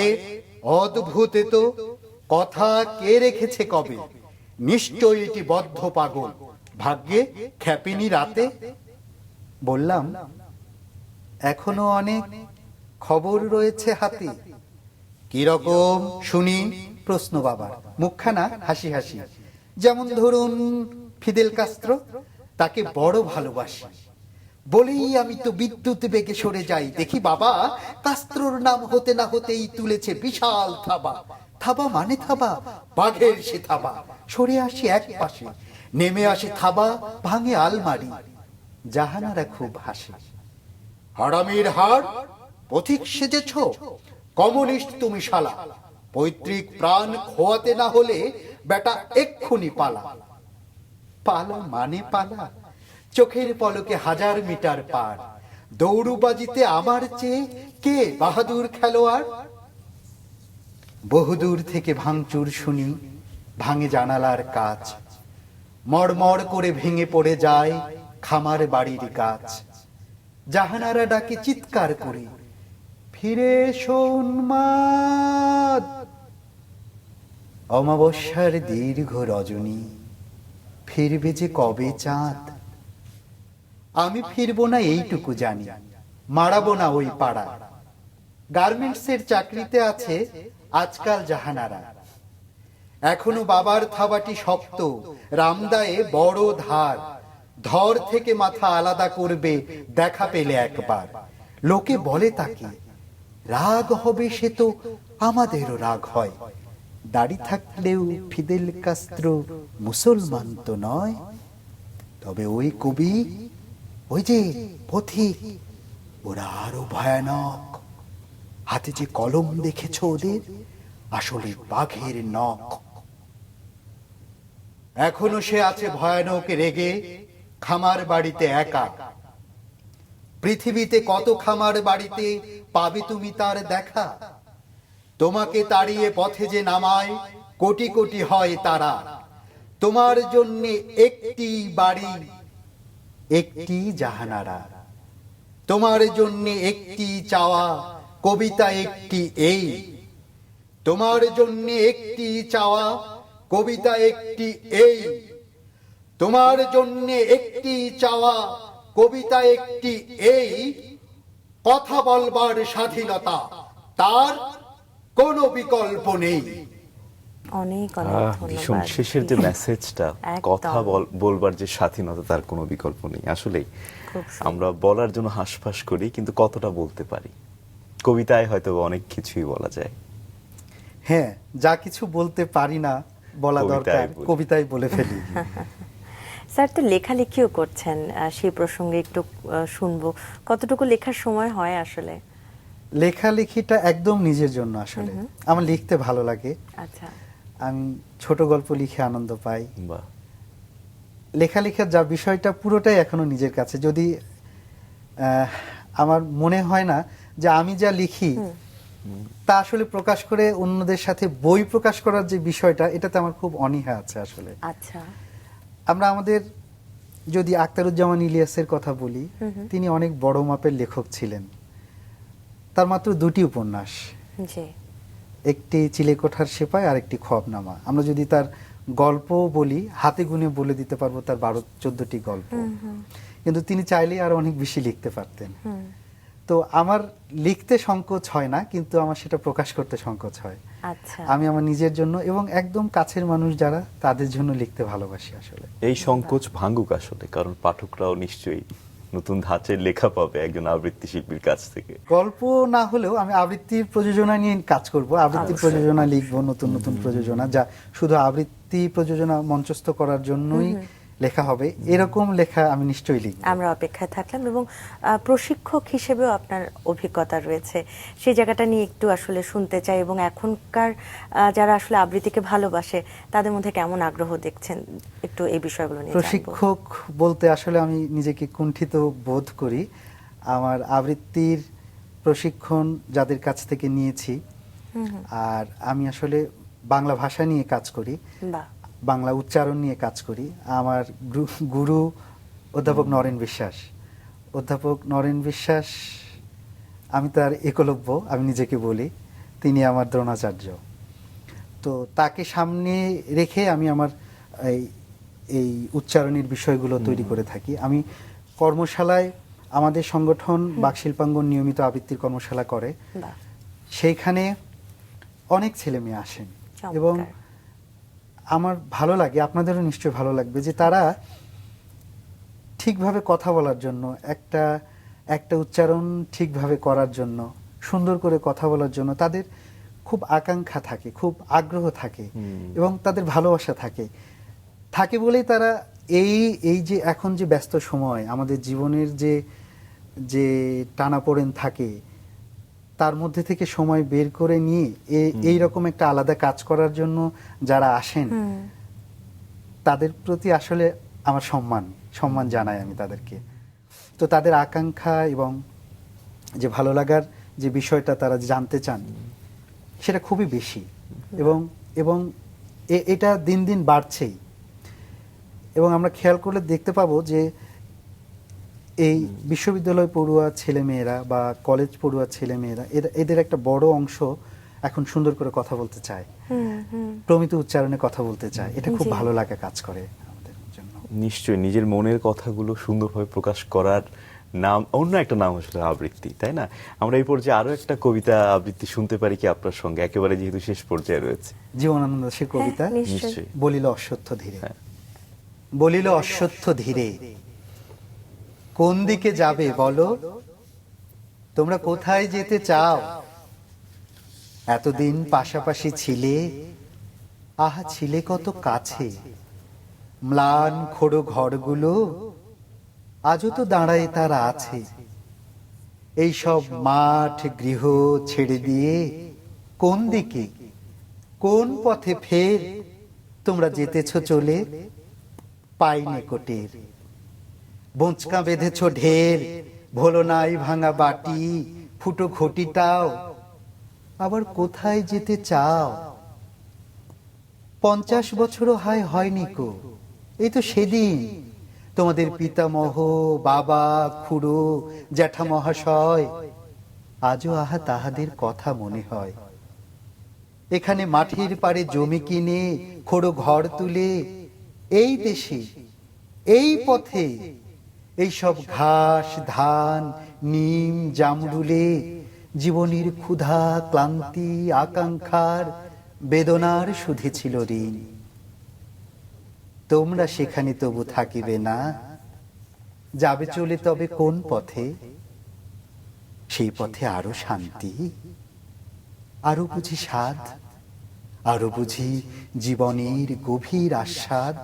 অদ্ভুত, তো কথা কে রেখেছে কবে? নিশ্চয় এটি বদ্ধ পাগল, ভাগ্যে খ্যাপিনি রাতে। বললাম, এখনো অনেক খবর রয়েছে হাতে। কিরকম শুনি? প্রশ্ন বাবার, মুখখানা হাসি হাসি। যেমন ধরুন ফিদেল কাস্ত্রো, তাকে বড় ভালোবাসি বলেই আমি তো বিদ্যুৎ বেগে সরে যাই। দেখি বাবা কাস্ত্রোর নাম হতে না হতেই তুলেছে বিশাল থাবা। থাবা মানে থাবা, বাঘের সে থাবা। সরে আসি এক পাশে, নেমে আসে থাবা, ভাঙে আলমারি। জাহানারা খুব হাসে, হারামির হাড়, পথিক সেজেছ, কমিউনিস্ট তুমি শালা, পৈতৃক প্রাণ খোয়াতে না হলে বেটা এক্ষুনি পালা। পালা মানে পালা, চোখের পলকে 1000 মিটার পার, দৌড়ুবাজিতে আমার চেয়ে কে বাহাদুর খেলোয়াড়। বহুদূর থেকে ভাঙচুর শুনি, ভাঙে জানালার কাচ, মড়মড় করে ভেঙে পড়ে যায় খামার বাড়ির গাছ। জাহানারা ডাকে চিৎকার করে, ফিরে এসো উন্মাদ। অমাবস্যার দীর্ঘ রজনী, ফিরবে যে কবে চাঁদ। আমি ফিরবো না এইটুকু জানি, মারাবো না ওই পাড়া। গার্মেন্টসের চাকরিতে আছে আজকাল জাহানারা, এখনো বাবার থাবাটি শক্ত, রামদায়ে বড় ধার। ধর থেকে মাথা আলাদা করবে দেখা পেলে একবার। লোকে বলে তাকে রাগ হবে, সে তো আমাদেরও রাগ হয়। দাড়ি থাকলেও ফিদেল কাস্ত্রো মুসলমান তো নয়। তবে ওই কবি, ওই যে পথিক, ওরা আরো ভয়ানক। হাতে যে কলম দেখেছ ওদের, আসলে বাঘের নখ। এখনো সে আছে ভয়ানক রেগে, খামার বাড়িতে একা। পৃথিবীতে কত খামার বাড়িতে পাবে তুমি তার দেখা। তোমাকে তাড়িয়ে পথে যে নামায় কোটি কোটি হয় তারা। তোমার জন্য একটি বাড়ি, একটি জাহানারা। তোমার জন্য একটি চাওয়া, কবিতা একটি এই। তোমার জন্য একটি চাওয়া, কবিতা একটি এই। তোমার জন্য একটি চাওয়া, কবিতা একটি এই। কথা বলবার স্বাধীনতা, তার কোনো বিকল্প নেই। অনেক অনেক ভীষণ ধন্যবাদ। শেষের যে মেসেজটা, একদম। কথা বলবার যে স্বাধীনতা, তার কোনো বিকল্প নেই। আসলেই খুব সুন্দর। আমরা বলার জন্য হাঁসফাঁস করি, কিন্তু কতটা বলতে পারি? কবিতায় হয়তো অনেক কিছুই বলা যায়। হ্যাঁ, যা কিছু বলতে পারি না বলা কবিতায় দরকার, বলি। কবিতায় বলে ফেলি। স্যার তো লেখালেখিও করছেন, সেই প্রসঙ্গে একটু শুনবো। কতটুকু লেখার সময় হয় আসলে? লেখালেখিটা একদম নিজের জন্য আসলে। আমার লিখতে ভালো লাগে, আচ্ছা। আমি ছোট গল্প লিখে আনন্দ পাই। বা লেখালেখার যা বিষয়টা পুরোটাই এখনো নিজের কাছে। যদি আমার মনে হয় না যে আমি যা লিখি তা আসলে প্রকাশ করে অন্যদের সাথে বই প্রকাশ করার যে বিষয়টা, এটাতে আমার খুব অনীহা আছে আসলে। আচ্ছা। আমরা আমাদের যদি আখতারুজ্জামান ইলিয়াসের কথা বলি, তিনি অনেক বড় মাপের লেখক ছিলেন। তার মাত্র 2টি উপন্যাস, জি। একটি চিলেকোঠার সেপাই আর একটি খোয়াবনামা। আমরা যদি তার গল্প বলি, হাতে গুনে বলে দিতে পারবো তার 12-14টি গল্প। কিন্তু তিনি চাইলেই আরো অনেক বেশি লিখতে পারতেন। তো আমার লিখতে সংকোচ হয় না, কিন্তু আমার সেটা প্রকাশ করতে সংকোচ হয়। আচ্ছা। আমি আমার নিজের জন্য এবং একদম কাছের মানুষ যারা, তাদের জন্য লিখতে ভালোবাসি আসলে। এই সংকোচ ভাঙুক আসলে, কারণ পাঠকরাও নিশ্চয়ই নতুন ধাঁচের লেখা পাবে একজন আবৃত্তি শিল্পীর কাছ থেকে। গল্প না হলেও আমি আবৃত্তির প্রযোজনা নিয়ে কাজ করব, আবৃত্তির প্রযোজনা লিখবো, নতুন নতুন প্রযোজনা, যা শুধু আবৃত্তি প্রযোজনা মঞ্চস্থ করার জন্যই লেখা হবে, এরকম লেখা আমি নিশ্চয়ই লিখব। আমরা অপেক্ষায় থাকলাম, এবং প্রশিক্ষক হিসেবেও আপনার অভিজ্ঞতা রয়েছে, সেই জায়গাটা নিয়ে একটু আসলে শুনতে চাই। এবং এখনকার যারা আসলে আবৃত্তিকে ভালোবাসে, তাদের মধ্যে কেমন আগ্রহ দেখছেন, একটু এই বিষয়গুলো নিয়ে জানবো। প্রশিক্ষক বলতে আসলে আমি নিজেকে কুণ্ঠিত বোধ করি। আমার আবৃত্তির প্রশিক্ষণ যাদের কাছ থেকে নিয়েছি, আর আমি আসলে বাংলা ভাষা নিয়ে কাজ করি, বাহ। বাংলা উচ্চারণ নিয়ে কাজ করি। আমার গুরু অধ্যাপক নরেন বিশ্বাস। অধ্যাপক নরেন বিশ্বাস, আমি তার একলব্য, আমি নিজেকে বলি। তিনি আমার দ্রোণাচার্য। তো তাকে সামনে রেখে আমি আমার এই উচ্চারণের বিষয়গুলো তৈরি করে থাকি। আমি কর্মশালায়, আমাদের সংগঠন বাকশিল্পাঙ্গন নিয়মিত আবৃত্তির কর্মশালা করে, বাহ। সেইখানে অনেক ছেলে মেয়ে আসেন, চমৎকার। এবং আমার ভালো লাগে, আপনাদেরও নিশ্চয়ই ভালো লাগবে, যে তারা ঠিকভাবে কথা বলার জন্য, একটা উচ্চারণ ঠিকভাবে করার জন্য, সুন্দর করে কথা বলার জন্য তাদের খুব আকাঙ্ক্ষা থাকে, খুব আগ্রহ থাকে, এবং তাদের ভালোবাসা থাকে বলেই তারা এই যে এখন যে ব্যস্ত সময়, আমাদের জীবনের যে টানাপোড়েন থাকে, তার মধ্যে থেকে সময় বের করে নিয়ে এই রকম একটা আলাদা কাজ করার জন্য যারা আসেন তাদের প্রতি আসলে আমার সম্মান জানাই আমি তাদেরকে। তো তাদের আকাঙ্ক্ষা এবং যে ভালো লাগার যে বিষয়টা তারা জানতে চান সেটা খুবই বেশি, এবং এটা দিন দিন বাড়ছেই। এবং আমরা খেয়াল করলে দেখতে পাবো যে এই বিশ্ববিদ্যালয় পড়ুয়া ছেলেমেয়েরা বা কলেজ পড়ুয়া ছেলেমেয়েরা এদের একটা বড় অংশ এখন সুন্দর করে কথা বলতে চায়, প্রমিত উচ্চারণে কথা বলতে চায়। এটা খুব ভালো লাগা কাজ করে আমাদের জন্য। নিশ্চয়ই নিজের মনের কথাগুলো সুন্দরভাবে প্রকাশ করার নাম, অন্য একটা নাম আসলে আবৃত্তি, তাই না? আমরা এই পর্যায়ে আরো একটা কবিতা আবৃত্তি শুনতে পারি কি আপনার সঙ্গে, একেবারে যেহেতু শেষ পর্যায়ে রয়েছে? জীবনানন্দ দাশের কবিতা নিশ্চয়ই। বলিল অশ্বত্থ ধীরে। বলিল অশ্বত্থ ধীরে, কোন দিকে যাবে বলো, তোমরা কোথায় যেতে চাও? এতদিন পাশাপাশি ছিলে, আহা ছিলে কত কাছে। ম্লান খোড়ো ঘরগুলো আজও তো দাঁড়ায় তারা আছে। এই সব মাঠ গৃহ ছেড়ে দিয়ে কোন দিকে, কোন পথে ফের তোমরা যেতেছ চলে? পাই নিকটের বোঁচকা বেঁধেছ ঢের, ভোলো নাই ভাঙা বাটি, ফুটো ঘটিটাও। আবার কোথায় যেতে চাও? 50 বছরও হয়নি কো, এই তো সেদিন তোমাদের পিতামহ, বাবা, খুড়ো, জ্যাঠা মহাশয় আজও আহা তাহাদের কথা মনে হয়। এখানে মাটির পাড়ে জমি কিনে খোড়ো ঘর তুলে এই দেশে এই পথে এই সব ঘাস ধান নিম জামরুলে জীবনের ক্ষুধা ক্লান্তি আকাঙ্ক্ষার বেদনার সুধে ছিল ঋণ। তোমরা সেখানে তবু থাকিবে না, যাবে চলে তবে কোন পথে? সেই পথে আরো শান্তি, আরো বুঝি স্বাদ, আরো বুঝি জীবনের গভীর আস্বাদ।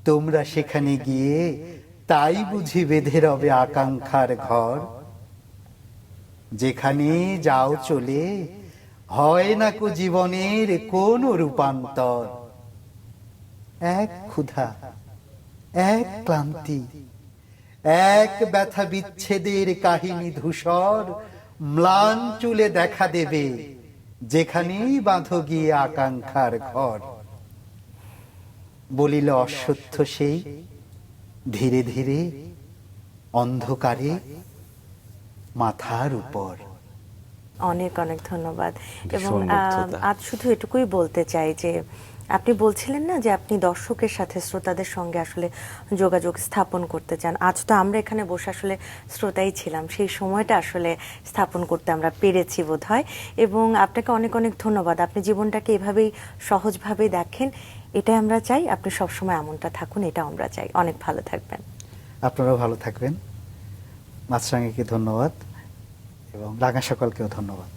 তোমরা সেখানে গিয়ে তাই বুঝি বেঁধে রবে আকাঙ্ক্ষার ঘর। যেখানে যাও চলে হয় না কো জীবনের কোন রূপান্তর। এক ক্ষুধা, এক ক্লান্তি, এক ব্যথা বিচ্ছেদের কাহিনী ধূসর ম্লান চুলে দেখা দেবে, যেখানেই বাঁধো গিয়ে আকাঙ্ক্ষার ঘর। বলিল অশ্বত্থ সেই ধীরে ধীরে অন্ধকারে মাথার উপর। অনেক অনেক ধন্যবাদ। এবং ভীষণ মুগ্ধতা। আজ শুধু এটুকুই বলতে চাই যে আপনি বলছিলেন না যে আপনি দর্শকের সাথে শ্রোতাদের সঙ্গে আসলে যোগাযোগ স্থাপন করতে চান। আজ তো আমরা এখানে বসে আসলে শ্রোতাই ছিলাম, সেই সময়টা আসলে স্থাপন করতে আমরা পেরেছি বোধহয়। এবং আপনাকে অনেক অনেক ধন্যবাদ। আপনি জীবনটাকে এভাবেই সহজভাবে দেখেন, এটাই আমরা চাই। আপনি সবসময় এমনটা থাকুন, এটা আমরা চাই। অনেক ভালো থাকবেন। আপনারাও ভালো থাকবেন। মাছরাঙাকে ধন্যবাদ এবং রাঙা সকালকেও ধন্যবাদ।